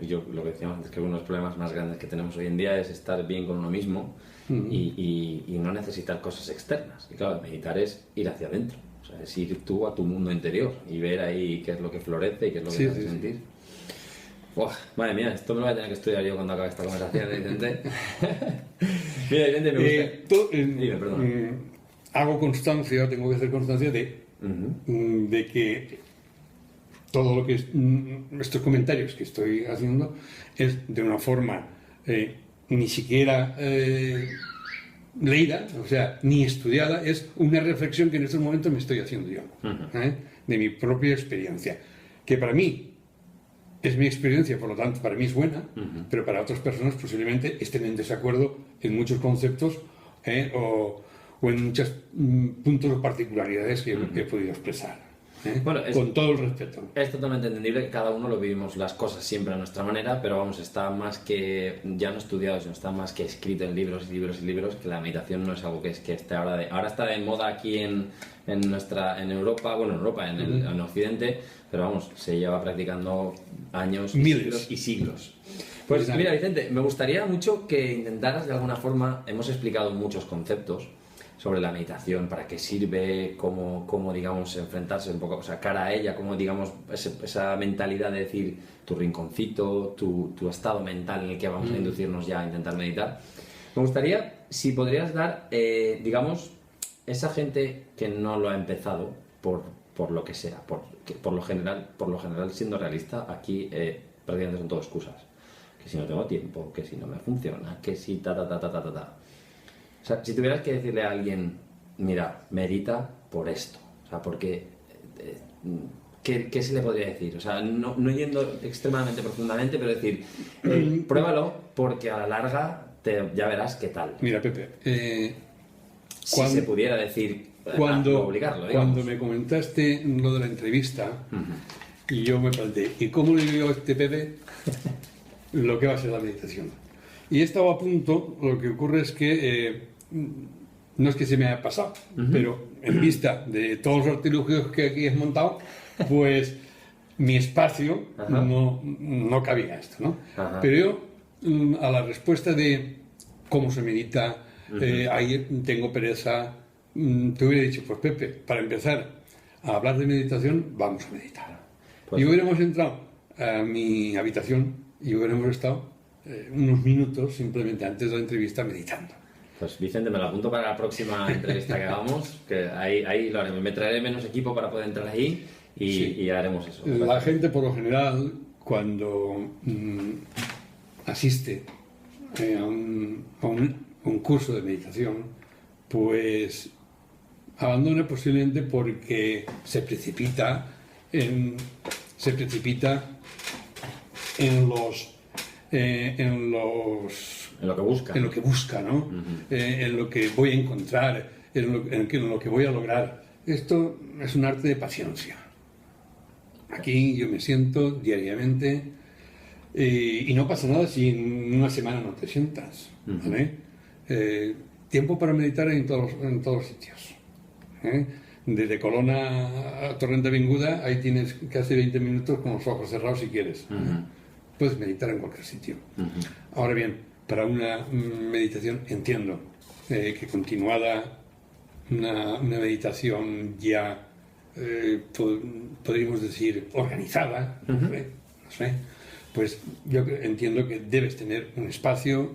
yo lo que decíamos antes, que uno de los problemas más grandes que tenemos hoy en día es estar bien con uno mismo y no necesitar cosas externas. Y claro, meditar es ir hacia adentro, o sea, es ir tú a tu mundo interior y ver ahí qué es lo que florece y qué es lo que te hace sentir. Buah, madre mía, esto me lo voy a tener que estudiar yo cuando acabe esta conversación, Vicente. Mira, Vicente, me gusta... Dime, perdón. Hago constancia, tengo que hacer constancia de que todo lo que estos comentarios que estoy haciendo es de una forma ni siquiera leída, o sea, ni estudiada, es una reflexión que en estos momentos me estoy haciendo yo, de mi propia experiencia, que para mí es mi experiencia, por lo tanto para mí es buena, pero para otras personas posiblemente estén en desacuerdo en muchos conceptos o en muchos puntos o particularidades que he podido expresar. Bueno, con todo el respeto. Es totalmente entendible que cada uno lo vivimos las cosas siempre a nuestra manera, pero vamos, está más que ya no estudiado, sino está más que escrito en libros y libros y libros, que la meditación no es algo que esté ahora está de moda aquí en Europa, bueno, en Europa, en Occidente, pero vamos, se lleva practicando años, siglos y siglos. Pues mira, Vicente, me gustaría mucho que intentaras de alguna forma, hemos explicado muchos conceptos sobre la meditación, para qué sirve, cómo digamos, enfrentarse un poco, o sea, cara a ella, cómo, digamos, esa mentalidad de decir tu rinconcito, tu estado mental en el que vamos a inducirnos ya a intentar meditar. Me gustaría, si podrías dar, digamos, esa gente que no lo ha empezado por lo que sea, por lo general, siendo realista, aquí prácticamente son todo excusas. Que si no tengo tiempo, que si no me funciona, que si ta. O sea, si tuvieras que decirle a alguien, mira, medita por esto, o sea, porque, ¿qué se le podría decir? O sea, no yendo extremadamente profundamente, pero decir, pruébalo porque a la larga ya verás qué tal. Mira, Pepe, si se pudiera decir, obligarlo, digamos. Cuando me comentaste lo de la entrevista, y yo me planteé, ¿y cómo le digo a este Pepe lo que va a ser la meditación? Y he estado a punto, lo que ocurre es que no es que se me haya pasado, pero en vista de todos los artilugios que aquí he montado, pues mi espacio no cabía esto, ¿no? Pero yo, a la respuesta de cómo se medita, ahí tengo pereza, te hubiera dicho, pues Pepe, para empezar a hablar de meditación, vamos a meditar. Pues y hubiéramos entrado a mi habitación y hubiéramos estado unos minutos simplemente antes de la entrevista meditando. Pues Vicente, me lo apunto para la próxima entrevista que hagamos, que ahí lo haremos. Me traeré menos equipo para poder entrar ahí y haremos eso. La gente, por lo general, cuando asiste a un curso de meditación, pues abandona posiblemente porque se precipita en lo que busca, ¿no? En lo que voy a encontrar, en lo que voy a lograr. Esto es un arte de paciencia. Aquí yo me siento diariamente y no pasa nada si en una semana no te sientas, ¿vale? Tiempo para meditar en todos los sitios. Desde Colona a Torrent de Avinguda, ahí tienes casi 20 minutos con los ojos cerrados si quieres. Puedes meditar en cualquier sitio. Ahora bien, para una meditación entiendo que continuada una meditación ya podríamos decir organizada, no sé, pues yo entiendo que debes tener un espacio,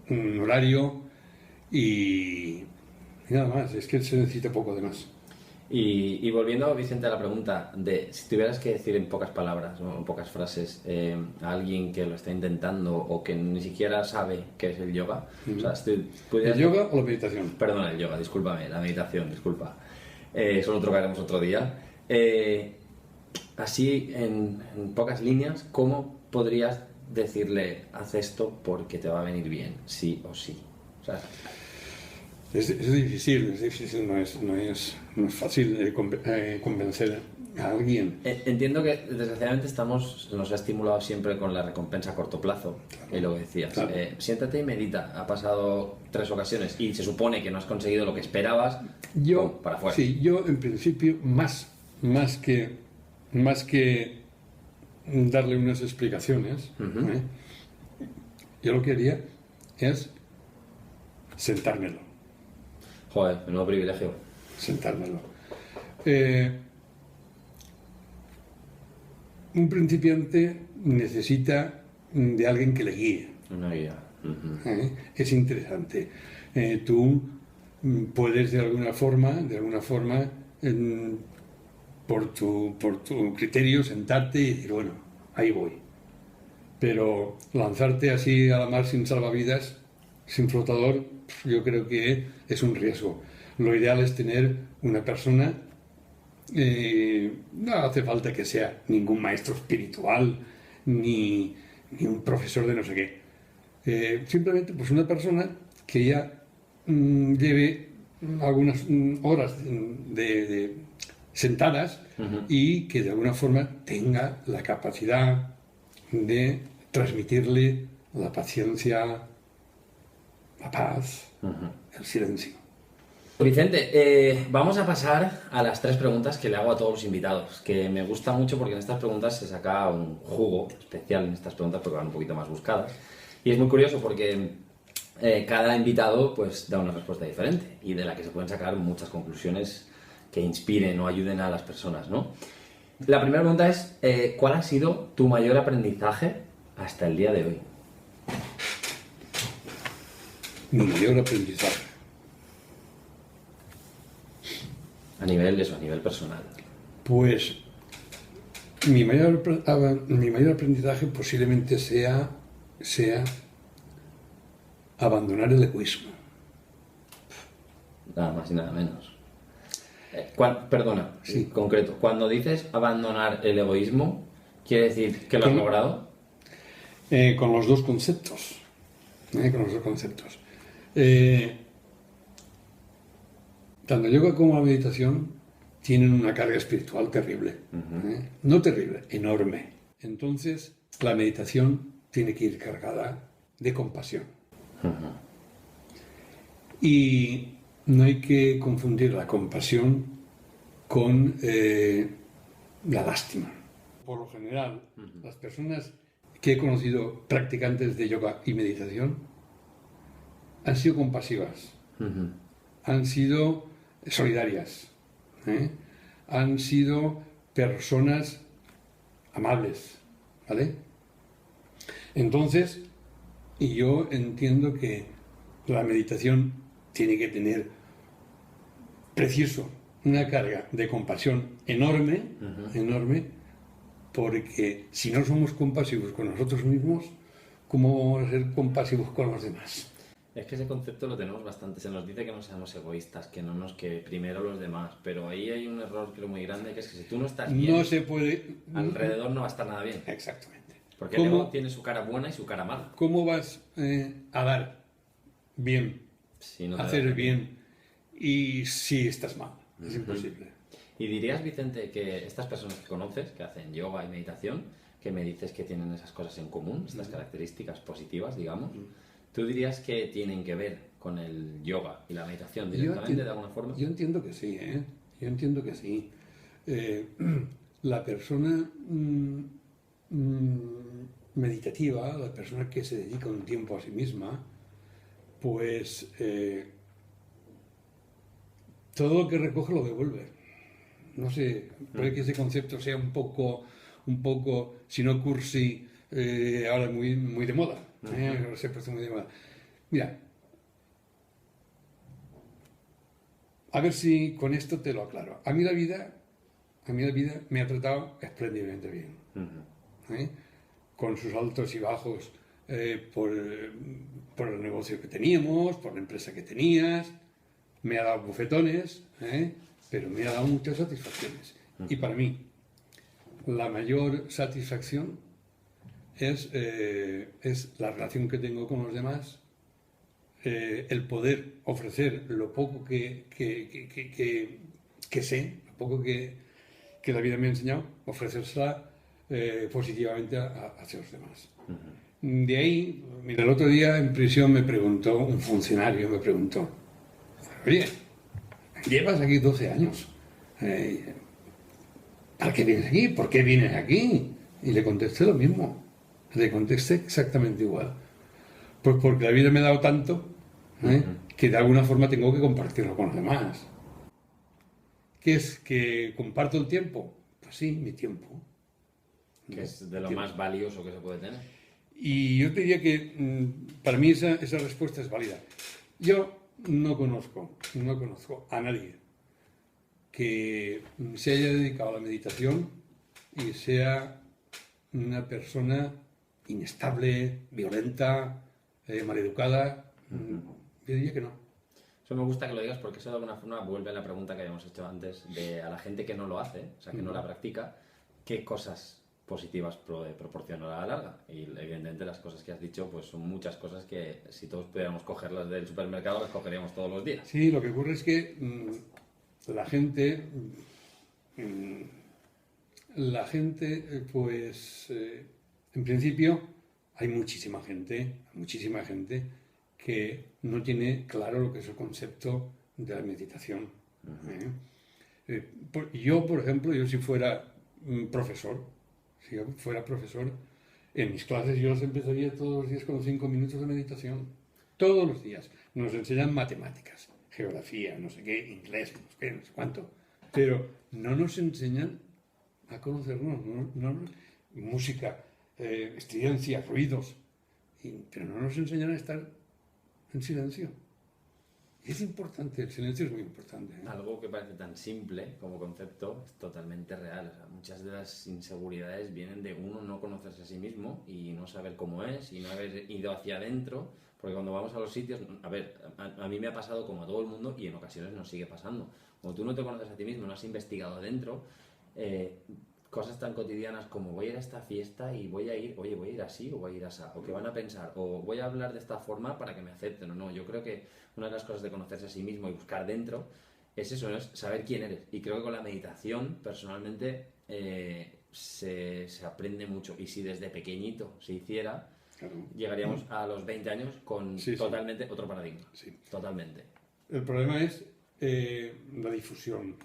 un horario y nada más, es que se necesita poco de más. Y volviendo, Vicente, a la pregunta de si tuvieras que decir en pocas palabras o en pocas frases a alguien que lo está intentando o que ni siquiera sabe qué es el yoga, o sea, si pudieras... ¿El yoga o la meditación? Perdona, el yoga, discúlpame, la meditación, disculpa. Eso lo tocaremos otro día. Así, en pocas líneas, ¿cómo podrías decirle, haz esto porque te va a venir bien, sí o sí? O sea, Es difícil, no es fácil convencer a alguien. entiendo que desgraciadamente nos ha estimulado siempre con la recompensa a corto plazo, y lo que decías. Claro. Siéntate y medita. Ha pasado 3 ocasiones y se supone que no has conseguido lo que esperabas, Yo, para afuera. sí, yo en principio, más que darle unas explicaciones, ¿eh? Yo lo que haría es sentármelo. Joder, menudo privilegio. Sentármelo. Un principiante necesita de alguien que le guíe. Una guía. Es interesante. Tú puedes de alguna forma, por tu criterio, sentarte y decir, bueno, ahí voy. Pero lanzarte así a la mar sin salvavidas, sin flotador, yo creo que es un riesgo. Lo ideal es tener una persona, no hace falta que sea ningún maestro espiritual, ni un profesor de no sé qué. Simplemente pues una persona que ya lleve algunas horas sentadas y que de alguna forma tenga la capacidad de transmitirle la paciencia, la paz, el silencio. Vicente, vamos a pasar a las 3 preguntas que le hago a todos los invitados, que me gusta mucho porque en estas preguntas se saca un jugo especial en estas preguntas porque van un poquito más buscadas. Y es muy curioso porque cada invitado pues da una respuesta diferente y de la que se pueden sacar muchas conclusiones que inspiren o ayuden a las personas, ¿no? La primera pregunta es, ¿cuál ha sido tu mayor aprendizaje hasta el día de hoy? Mi mayor aprendizaje. A nivel personal. Pues mi mayor aprendizaje posiblemente sea abandonar el egoísmo. Nada más y nada menos. Perdona, Sí. concreto. Cuando dices abandonar el egoísmo, ¿quiere decir que lo has logrado? Con los dos conceptos. Tanto el yoga como la meditación tienen una carga espiritual terrible. No terrible, enorme. Entonces, la meditación tiene que ir cargada de compasión. Y no hay que confundir la compasión con la lástima. Por lo general, las personas que he conocido practicantes de yoga y meditación han sido compasivas, han sido solidarias, han sido personas amables, ¿vale? Entonces, y yo entiendo que la meditación tiene que tener preciso una carga de compasión enorme, porque si no somos compasivos con nosotros mismos, ¿cómo vamos a ser compasivos con los demás? Es que ese concepto lo tenemos bastante. Se nos dice que no seamos egoístas, que primero los demás. Pero ahí hay un error creo muy grande, que es que si tú no estás bien, No se puede... alrededor no va a estar nada bien. Exactamente. Porque el ego tiene su cara buena y su cara mala. ¿Cómo vas a dar bien, Si no te hacer da bien, y si estás mal? Es imposible. Y dirías, Vicente, que estas personas que conoces, que hacen yoga y meditación, que me dices que tienen esas cosas en común, estas características positivas, digamos, ¿tú dirías que tienen que ver con el yoga y la meditación directamente, de alguna forma? Yo entiendo que sí, Yo entiendo que sí. La persona meditativa, la persona que se dedica un tiempo a sí misma, pues todo lo que recoge lo devuelve. No sé, puede que ese concepto sea un poco, si no cursi, ahora muy de moda. Ahora se parece muy de moda. Mira, A ver si con esto te lo aclaro. A mí la vida me ha tratado espléndidamente bien. ¿Eh? Con sus altos y bajos por el negocio que teníamos, por la empresa que tenías. Me ha dado bufetones, pero me ha dado muchas satisfacciones. Y para mí, la mayor satisfacción es la relación que tengo con los demás, el poder ofrecer lo poco que sé, lo poco que la vida me ha enseñado, ofrecérsela positivamente hacia los demás. De ahí, mira, el otro día en prisión un funcionario me preguntó, oye, llevas aquí 12 años, ¿para qué vienes aquí? ¿Por qué vienes aquí? Y le contesté lo mismo, le contesté exactamente igual. Pues porque la vida me ha dado tanto, que de alguna forma tengo que compartirlo con los demás. ¿Qué es? ¿Que comparto el tiempo? Pues sí, mi tiempo. Que es de lo más valioso que se puede tener. Y yo te diría que para mí esa respuesta es válida. Yo no conozco a nadie que se haya dedicado a la meditación y sea una persona inestable, violenta, maleducada. Yo diría que no. Eso me gusta que lo digas porque eso de alguna forma vuelve a la pregunta que habíamos hecho antes de a la gente que no lo hace, o sea, que no la practica, ¿qué cosas positivas proporciona a la larga? Y evidentemente las cosas que has dicho pues son muchas cosas que si todos pudiéramos cogerlas del supermercado las cogeríamos todos los días. Sí, lo que ocurre es que la gente pues en principio hay muchísima gente que no tiene claro lo que es el concepto de la meditación. Yo, por ejemplo, si fuera profesor, en mis clases yo los empezaría todos los días con 5 minutos de meditación. Todos los días. Nos enseñan matemáticas, geografía, no sé qué, inglés, no sé qué, no sé cuánto. Pero no nos enseñan a conocernos, música, estridencia, ruidos. Pero no nos enseñan a estar en silencio. Y es importante, el silencio es muy importante. Algo que parece tan simple como concepto es totalmente real. O sea, muchas de las inseguridades vienen de uno no conocerse a sí mismo y no saber cómo es y no haber ido hacia adentro. Porque cuando vamos a los sitios, a ver, a mí me ha pasado como a todo el mundo y en ocasiones nos sigue pasando. Cuando tú no te conoces a ti mismo, no has investigado adentro, cosas tan cotidianas como voy a ir a esta fiesta y voy a ir así o voy a ir así, o que van a pensar, o voy a hablar de esta forma para que me acepten o no. Yo creo que una de las cosas de conocerse a sí mismo y buscar dentro es eso, es saber quién eres. Y creo que con la meditación, personalmente, se aprende mucho. Y si desde pequeñito se hiciera, claro, llegaríamos a los 20 años con totalmente otro paradigma. Sí. Totalmente. El problema es la difusión.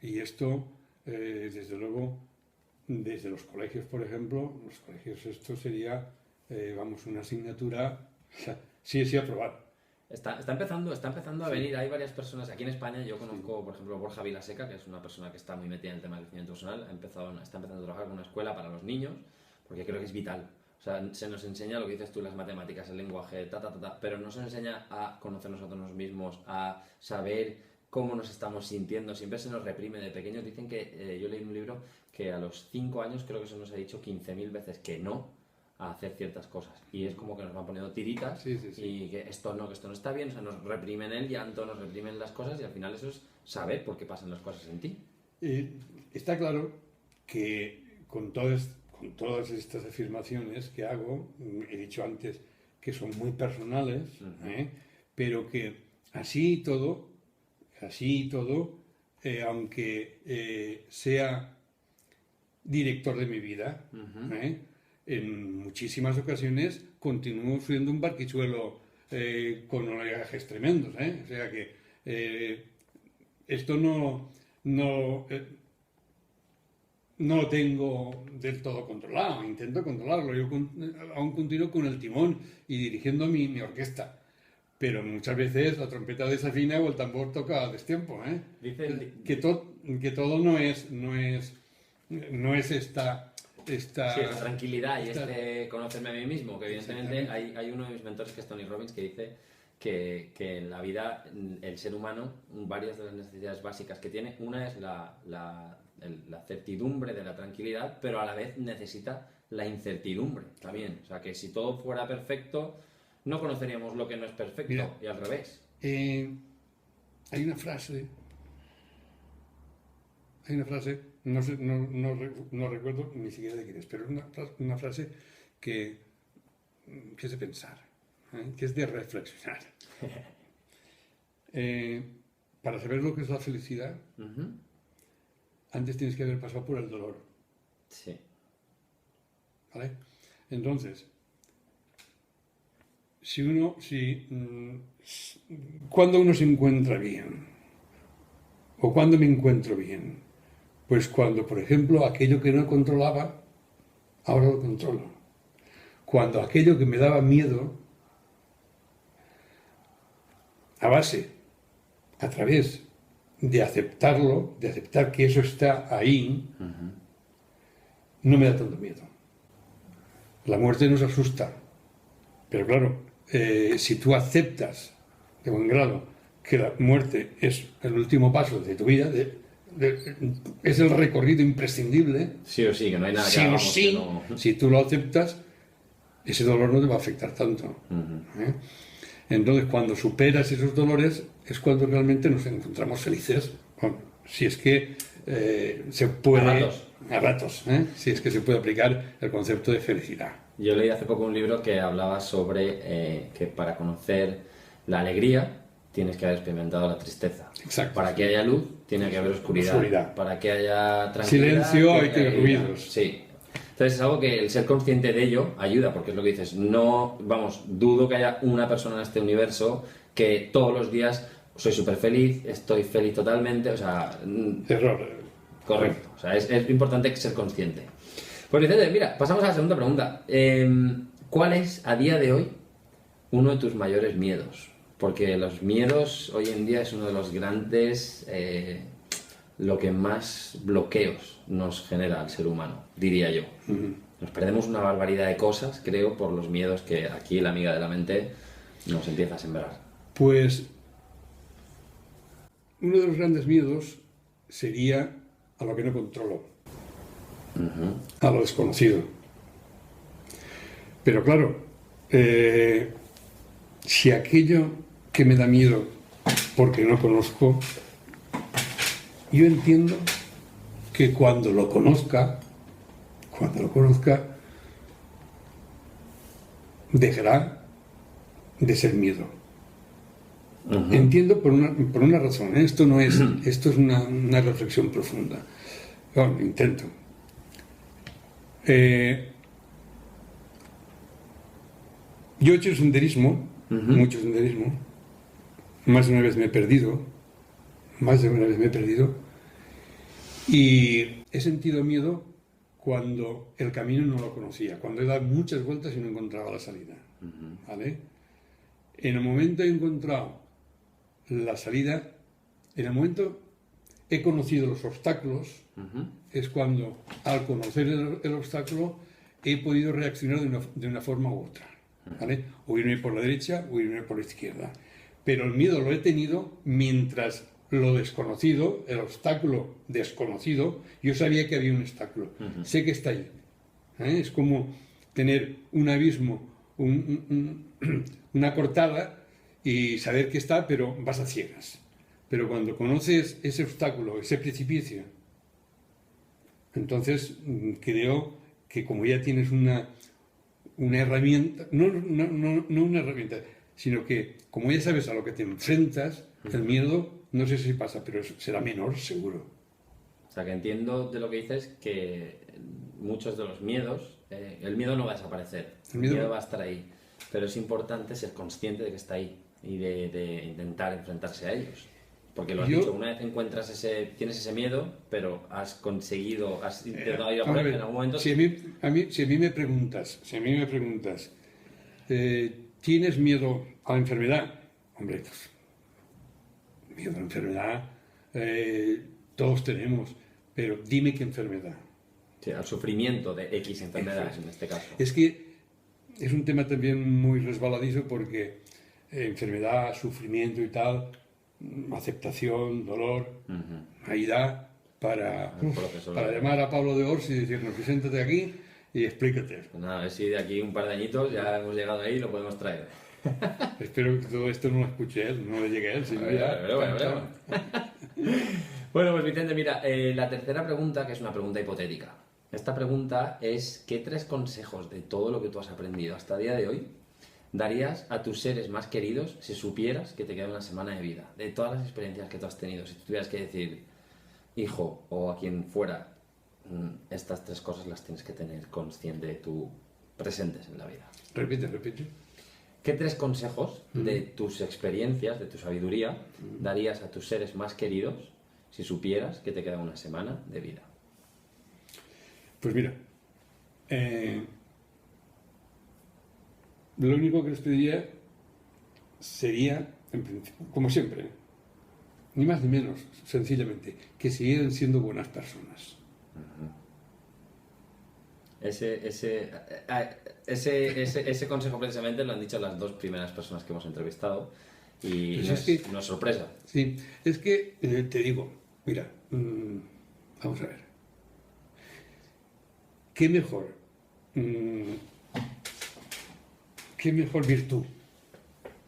Y esto... desde luego, desde los colegios, por ejemplo, los colegios esto sería, una asignatura, sí, aprobar. Está empezando a venir, hay varias personas, aquí en España yo conozco, por ejemplo, Borja Vilaseca, que es una persona que está muy metida en el tema del crecimiento personal, está empezando a trabajar con una escuela para los niños, porque creo que es vital. O sea, se nos enseña lo que dices tú, las matemáticas, el lenguaje, pero no se nos enseña a conocernos a nosotros mismos, a saber cómo nos estamos sintiendo, siempre se nos reprime de pequeños. Dicen que, yo leí en un libro que a los 5 años creo que se nos ha dicho 15.000 veces que no a hacer ciertas cosas y es como que nos van poniendo tiritas y que esto no está bien, o sea, nos reprimen el llanto, nos reprimen las cosas y al final eso es saber por qué pasan las cosas en ti. Está claro que con todas estas afirmaciones que hago, he dicho antes que son muy personales, pero que así y todo, aunque sea director de mi vida, en muchísimas ocasiones continúo siendo un barquichuelo con oleajes tremendos, o sea que esto no lo tengo del todo controlado, intento controlarlo, yo aún continúo con el timón y dirigiendo mi orquesta. Pero muchas veces la trompeta desafina o el tambor toca a destiempo, que todo no es esta esta tranquilidad y conocerme a mí mismo, que evidentemente hay uno de mis mentores que es Tony Robbins que dice que en la vida el ser humano, varias de las necesidades básicas que tiene, una es la certidumbre de la tranquilidad, pero a la vez necesita la incertidumbre también. O sea, que si todo fuera perfecto, no conoceríamos lo que no es perfecto. Mira, y al revés. Hay una frase, no, no recuerdo ni siquiera de quién es, pero es una frase que es de pensar, que es de reflexionar. Para saber lo que es la felicidad, antes tienes que haber pasado por el dolor. Sí. ¿Vale? Entonces, cuando uno se encuentra bien, o cuando me encuentro bien, pues cuando, por ejemplo, aquello que no controlaba, ahora lo controlo. Cuando aquello que me daba miedo, a través de aceptarlo, de aceptar que eso está ahí, no me da tanto miedo. La muerte nos asusta, pero claro, si tú aceptas de buen grado que la muerte es el último paso de tu vida, es el recorrido imprescindible, Sí o sí, que no hay nada que sí o hagamos sí, que no... si tú lo aceptas, ese dolor no te va a afectar tanto. Entonces, cuando superas esos dolores, es cuando realmente nos encontramos felices. Bueno, si es que se puede... A ratos, si es que se puede aplicar el concepto de felicidad. Yo leí hace poco un libro que hablaba sobre que para conocer la alegría tienes que haber experimentado la tristeza. Exacto. Para que haya luz tiene que haber oscuridad. Para que haya tranquilidad... Silencio hay que ruidos. Sí. Entonces es algo que el ser consciente de ello ayuda, porque es lo que dices, no, vamos, dudo que haya una persona en este universo que todos los días soy súper feliz, estoy feliz totalmente, o sea... Error. Correcto, o sea, es importante ser consciente. Pues Vicente, mira, pasamos a la segunda pregunta. ¿Cuál es, a día de hoy, uno de tus mayores miedos? Porque los miedos hoy en día es uno de los grandes... lo que más bloqueos nos genera al ser humano, diría yo. Nos perdemos una barbaridad de cosas, creo, por los miedos que aquí la amiga de la mente nos empieza a sembrar. Pues uno de los grandes miedos sería a lo que no controlo, a lo desconocido. Pero claro, si aquello que me da miedo porque no conozco, yo entiendo que cuando lo conozca, dejará de ser miedo. Entiendo por una razón. Esto es una reflexión profunda. Bueno, intento. Yo he hecho senderismo, mucho senderismo. Más de una vez me he perdido. Y he sentido miedo cuando el camino no lo conocía, cuando he dado muchas vueltas y no encontraba la salida. ¿Vale? En el momento he encontrado la salida, en el momento he conocido los obstáculos, es cuando al conocer el obstáculo he podido reaccionar de una forma u otra. ¿Vale? O irme por la derecha o irme por la izquierda. Pero el miedo lo he tenido mientras lo desconocido, el obstáculo desconocido, yo sabía que había un obstáculo, sé que está ahí. Es como tener un abismo, una cortada y saber que está, pero vas a ciegas. Pero cuando conoces ese obstáculo, ese precipicio, entonces creo que como ya tienes una herramienta, no una herramienta, sino que como ya sabes a lo que te enfrentas, el miedo, no sé si pasa, pero será menor, seguro. O sea, que entiendo de lo que dices que muchos de los miedos, el miedo no va a desaparecer, el miedo va a estar ahí, pero es importante ser consciente de que está ahí y de intentar enfrentarse a ellos. Porque lo has dicho, una vez tienes ese miedo, pero has intentado ir a por él en algún momento. Si a mí me preguntas, ¿tienes miedo a la enfermedad? Hombre, pues, miedo a la enfermedad todos tenemos, pero dime qué enfermedad. Sí, al sufrimiento de X enfermedades en este caso. Es que es un tema también muy resbaladizo porque enfermedad, sufrimiento y tal, aceptación, dolor, ahí da para llamar a Pablo de Ors y decirnos, siéntate aquí y explícate. Pues nada, a ver si de aquí un par de añitos ya hemos llegado ahí y lo podemos traer. Espero que todo esto no lo escuche él, no le llegue a él. Si no ya, Bueno, bueno, pues Vicente, mira, la tercera pregunta, que es una pregunta hipotética. Esta pregunta es, ¿qué 3 consejos de todo lo que tú has aprendido hasta el día de hoy darías a tus seres más queridos si supieras que te queda una semana de vida? De todas las experiencias que tú has tenido, si tuvieras que decir, hijo o a quien fuera, estas 3 cosas las tienes que tener consciente tú presentes en la vida. Repite. ¿Qué 3 consejos de tus experiencias, de tu sabiduría, darías a tus seres más queridos si supieras que te queda una semana de vida? Pues mira, lo único que les pediría sería, en principio, como siempre, ni más ni menos, sencillamente, que siguieran siendo buenas personas. Ese consejo precisamente lo han dicho las 2 primeras personas que hemos entrevistado y Pues no es que- nos sorpresa. Sí, es que te digo, mira, vamos a ver. ¿Qué mejor virtud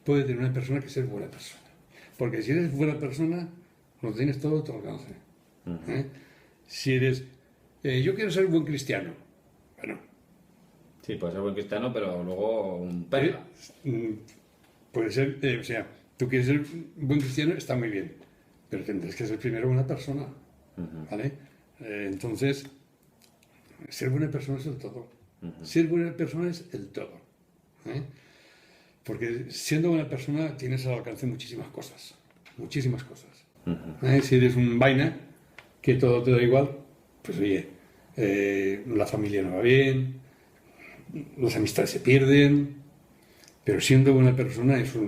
puede tener una persona que ser buena persona? Porque si eres buena persona, lo tienes todo a tu alcance. ¿Eh? Si eres, yo quiero ser buen cristiano, bueno, Sí, puede ser buen cristiano, pero luego un perla. puede ser, o sea, tú quieres ser buen cristiano, está muy bien, pero tendrás que ser primero buena persona, ¿vale? Entonces, ser buena persona es el todo. Ser buena persona es el todo. ¿Eh? Porque siendo buena persona tienes al alcance muchísimas cosas. Muchísimas cosas. Si eres un vaina, que todo te da igual, pues oye, la familia no va bien, las amistades se pierden, pero siendo buena persona eso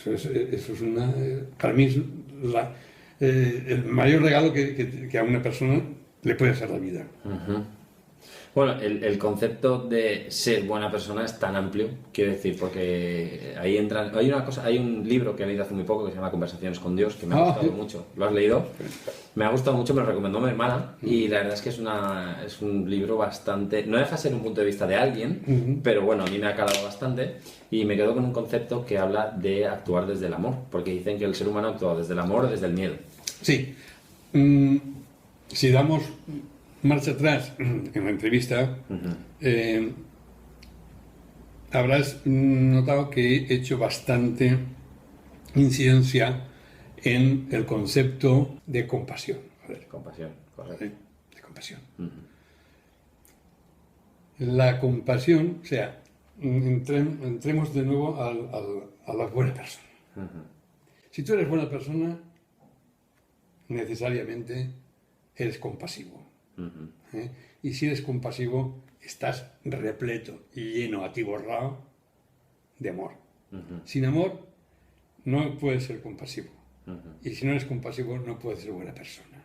es una... para mí es el mayor regalo que a una persona le puede hacer la vida. Bueno, el concepto de ser buena persona es tan amplio, quiero decir, porque ahí entran... Hay un libro que he leído hace muy poco que se llama Conversaciones con Dios, que me ha gustado mucho. ¿Lo has leído? Me ha gustado mucho, me lo recomendó mi hermana y la verdad es que es un libro bastante... No deja de ser un punto de vista de alguien, pero bueno, a mí me ha calado bastante y me quedo con un concepto que habla de actuar desde el amor, porque dicen que el ser humano actúa desde el amor o desde el miedo. Sí. Si damos marcha atrás en la entrevista, habrás notado que he hecho bastante incidencia en el concepto de compasión. Compasión, correcto. De compasión. La compasión, o sea, entremos de nuevo a la buena persona. Si tú eres buena persona, necesariamente eres compasivo. Y si eres compasivo, estás repleto y lleno, atiborrado de amor. Sin amor, no puedes ser compasivo. Y si no eres compasivo, no puedes ser buena persona.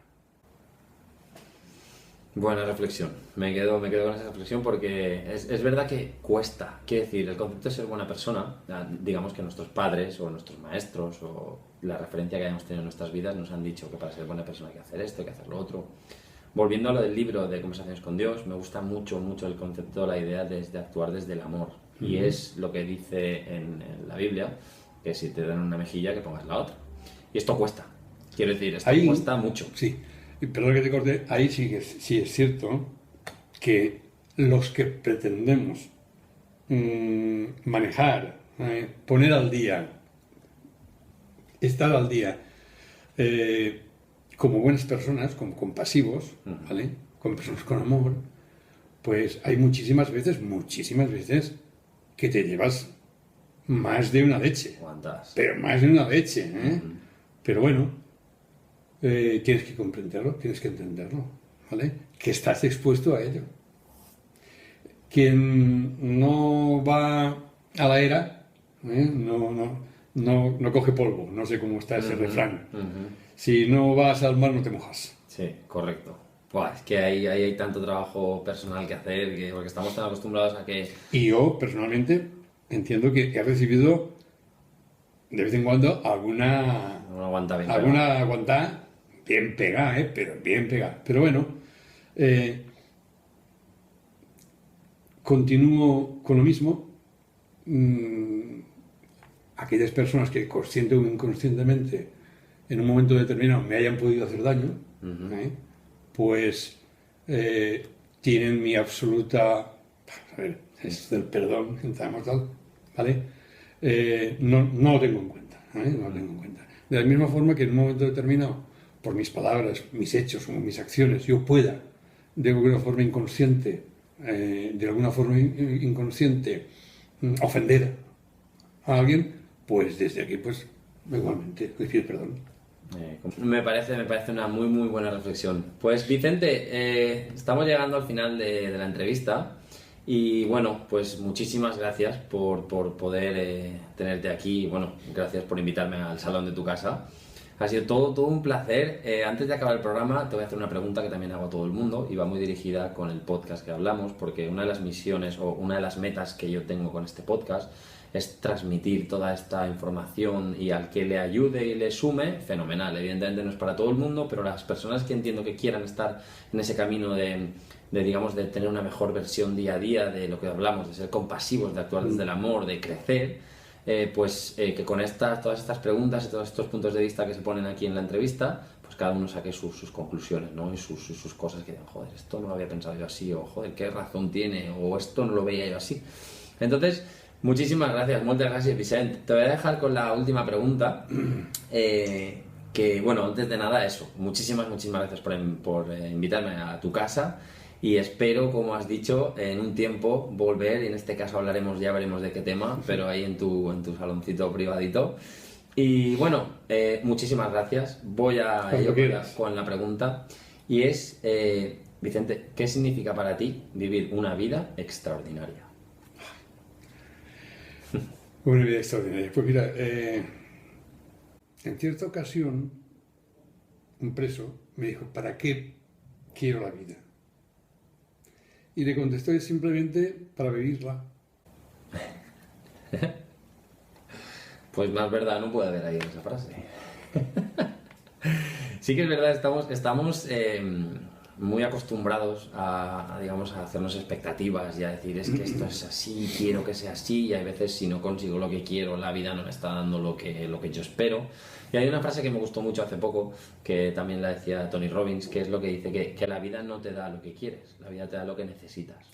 Buena reflexión. Me quedo con esa reflexión porque es verdad que cuesta. Quiero decir, el concepto de ser buena persona, digamos que nuestros padres o nuestros maestros o la referencia que hayamos tenido en nuestras vidas nos han dicho que para ser buena persona hay que hacer esto, hay que hacer lo otro. Volviendo a lo del libro de Conversaciones con Dios, me gusta mucho el concepto, la idea de actuar desde el amor. Y es lo que dice en la Biblia, que si te dan una mejilla, que pongas la otra. Y esto cuesta. Quiero decir, esto cuesta mucho. Sí, y perdón que te corte, ahí sí es cierto que los que pretendemos manejar, poner al día, estar al día, como buenas personas, como compasivos, ¿vale? Como personas con amor, pues hay muchísimas veces que te llevas más de una leche. ¿Cuántas? Pero más de una leche, ¿eh? Pero bueno, tienes que comprenderlo, tienes que entenderlo, ¿vale? Que estás expuesto a ello. Quien no va a la era, no coge polvo, no sé cómo está ese refrán. Si no vas al mar, no te mojas. Sí, correcto. Buah, es que ahí hay tanto trabajo personal que hacer, porque estamos tan acostumbrados a que... Y yo, personalmente, entiendo que he recibido de vez en cuando alguna No aguanta bien. alguna aguanta bien pegada, pero bien pegada. Pero bueno, continúo con lo mismo. Aquellas personas que consciente o inconscientemente en un momento determinado me hayan podido hacer daño, pues tienen mi absoluta, a ver, es del perdón, tal, ¿vale? No lo tengo en cuenta, no lo tengo en cuenta. De la misma forma que en un momento determinado, por mis palabras, mis hechos o mis acciones, yo pueda de alguna forma inconsciente, ofender a alguien, pues desde aquí, pues igualmente, decir perdón. Me parece una muy muy buena reflexión. Pues Vicente, estamos llegando al final de la entrevista y bueno, pues muchísimas gracias por poder tenerte aquí. Bueno, gracias por invitarme al salón de tu casa. Ha sido todo un placer. Antes de acabar el programa te voy a hacer una pregunta que también hago a todo el mundo y va muy dirigida con el podcast que hablamos, porque una de las misiones o una de las metas que yo tengo con este podcast es transmitir toda esta información, y al que le ayude y le sume, fenomenal. Evidentemente no es para todo el mundo, pero las personas que entiendo que quieran estar en ese camino de digamos, de tener una mejor versión día a día de lo que hablamos, de ser compasivos, de actuar desde el amor, de crecer, que con todas estas preguntas y todos estos puntos de vista que se ponen aquí en la entrevista, pues cada uno saque sus conclusiones, ¿no? Y sus cosas que digan, joder, esto no lo había pensado yo así, o joder, qué razón tiene, o esto no lo veía yo así. Entonces, muchísimas gracias, muchas gracias, Vicente. Te voy a dejar con la última pregunta, que bueno, antes de nada eso, muchísimas gracias por invitarme a tu casa, y espero, como has dicho, en un tiempo volver, y en este caso hablaremos, ya veremos de qué tema, pero ahí en tu saloncito privadito. Y bueno, muchísimas gracias. Voy a ello con la pregunta, y es, Vicente, ¿qué significa para ti vivir una vida extraordinaria? Una vida extraordinaria. Pues mira, en cierta ocasión, un preso me dijo, ¿para qué quiero la vida? Y le contesté simplemente para vivirla. Pues más verdad no puede haber ahí en esa frase. Sí que es verdad, estamos muy acostumbrados digamos, a hacernos expectativas y a decir, es que esto es así, quiero que sea así, y hay veces si no consigo lo que quiero, la vida no me está dando lo que yo espero. Y hay una frase que me gustó mucho hace poco, que también la decía Tony Robbins, que es lo que dice que la vida no te da lo que quieres, la vida te da lo que necesitas.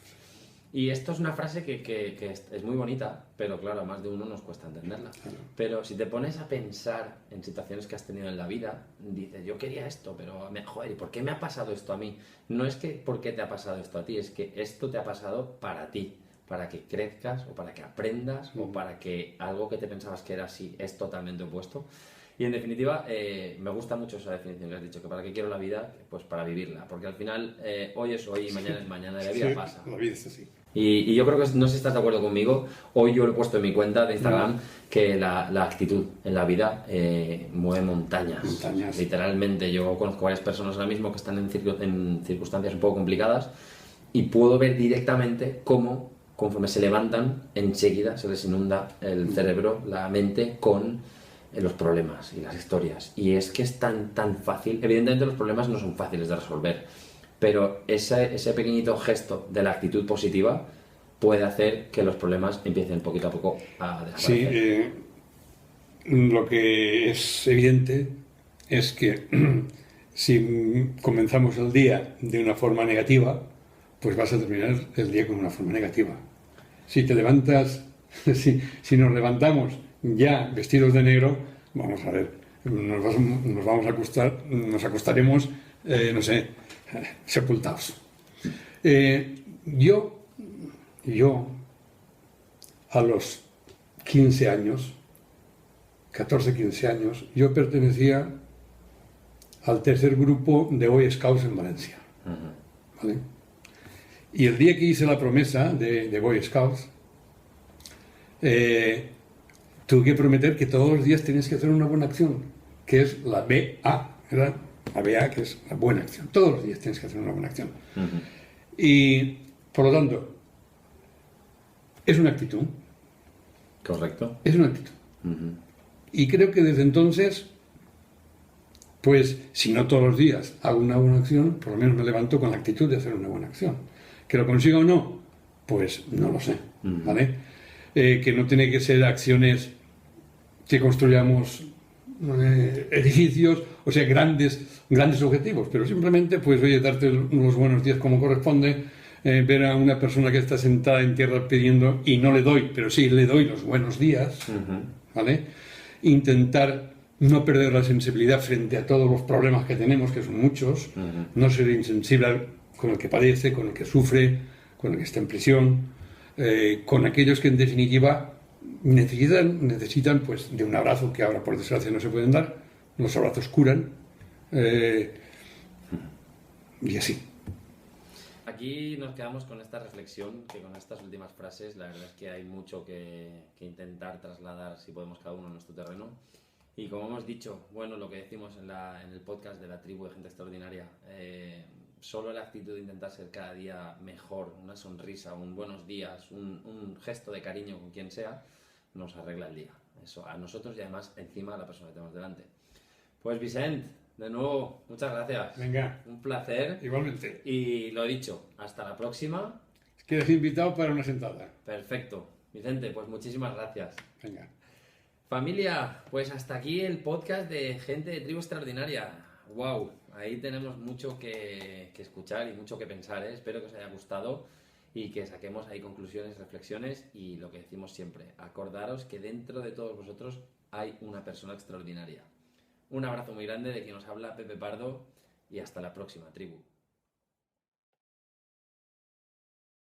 Y esto es una frase que es muy bonita, pero claro, a más de uno nos cuesta entenderla. Pero si te pones a pensar en situaciones que has tenido en la vida, dices, yo quería esto, pero joder, ¿y por qué me ha pasado esto a mí? No es que por qué te ha pasado esto a ti, es que esto te ha pasado para ti, para que crezcas o para que aprendas o para que algo que te pensabas que era así es totalmente opuesto. Y en definitiva, me gusta mucho esa definición que has dicho, que para qué quiero la vida, pues para vivirla, porque al final hoy es hoy y mañana es mañana, y la vida pasa. La vida es así. Y yo creo que, no sé si estás de acuerdo conmigo, hoy yo lo he puesto en mi cuenta de Instagram, que la actitud en la vida mueve montañas. Literalmente, yo conozco varias personas ahora mismo que están en circunstancias un poco complicadas, y puedo ver directamente cómo, conforme se levantan, enseguida se les inunda el cerebro, la mente, con los problemas y las historias. Y es que es tan fácil. Evidentemente los problemas no son fáciles de resolver, pero ese pequeñito gesto de la actitud positiva puede hacer que los problemas empiecen poquito a poco a desaparecer. Sí, lo que es evidente es que si comenzamos el día de una forma negativa, pues vas a terminar el día con una forma negativa. Si te levantas, si nos levantamos ya vestidos de negro, vamos a ver, nos acostaremos, no sé, sepultados. Yo a los 15 años, 14-15 años, yo pertenecía al tercer grupo de Boy Scouts en Valencia. ¿Vale? Y el día que hice la promesa de Boy Scouts, tuve que prometer que todos los días tenías que hacer una buena acción, que es la BA, ¿verdad? La BA, que es la buena acción. Todos los días tienes que hacer una buena acción. Y, por lo tanto, es una actitud. Correcto. Es una actitud. Y creo que desde entonces, pues si no todos los días hago una buena acción, por lo menos me levanto con la actitud de hacer una buena acción. ¿Que lo consiga o no? Pues no lo sé, ¿vale? Que no tiene que ser acciones que construyamos edificios, o sea, grandes objetivos, pero simplemente, pues, oye, darte unos buenos días como corresponde, ver a una persona que está sentada en tierra pidiendo y no le doy, pero sí le doy los buenos días, ¿vale? Intentar no perder la sensibilidad frente a todos los problemas que tenemos, que son muchos, no ser insensible con el que padece, con el que sufre, con el que está en prisión, con aquellos que en definitiva necesitan pues de un abrazo que ahora por desgracia no se pueden dar. Los abrazos curan, y así. Aquí nos quedamos con esta reflexión, que con estas últimas frases la verdad es que hay mucho que intentar trasladar, si podemos, cada uno en nuestro terreno. Y como hemos dicho, bueno, lo que decimos en el podcast de la tribu de gente extraordinaria, solo la actitud de intentar ser cada día mejor, una sonrisa, un buenos días, un gesto de cariño con quien sea, nos arregla el día. Eso a nosotros y además encima a la persona que tenemos delante. Pues Vicent, de nuevo, muchas gracias. Venga. Un placer. Igualmente. Y lo dicho, hasta la próxima. ¿Quieres invitado para una sentada? Perfecto. Vicente, pues muchísimas gracias. Venga. Familia, pues hasta aquí el podcast de Gente de Tribu Extraordinaria. ¡Wow! Ahí tenemos mucho que escuchar y mucho que pensar, ¿eh? Espero que os haya gustado y que saquemos ahí conclusiones, reflexiones y lo que decimos siempre, acordaros que dentro de todos vosotros hay una persona extraordinaria. Un abrazo muy grande de quien os habla, Pepe Pardo, y hasta la próxima, tribu.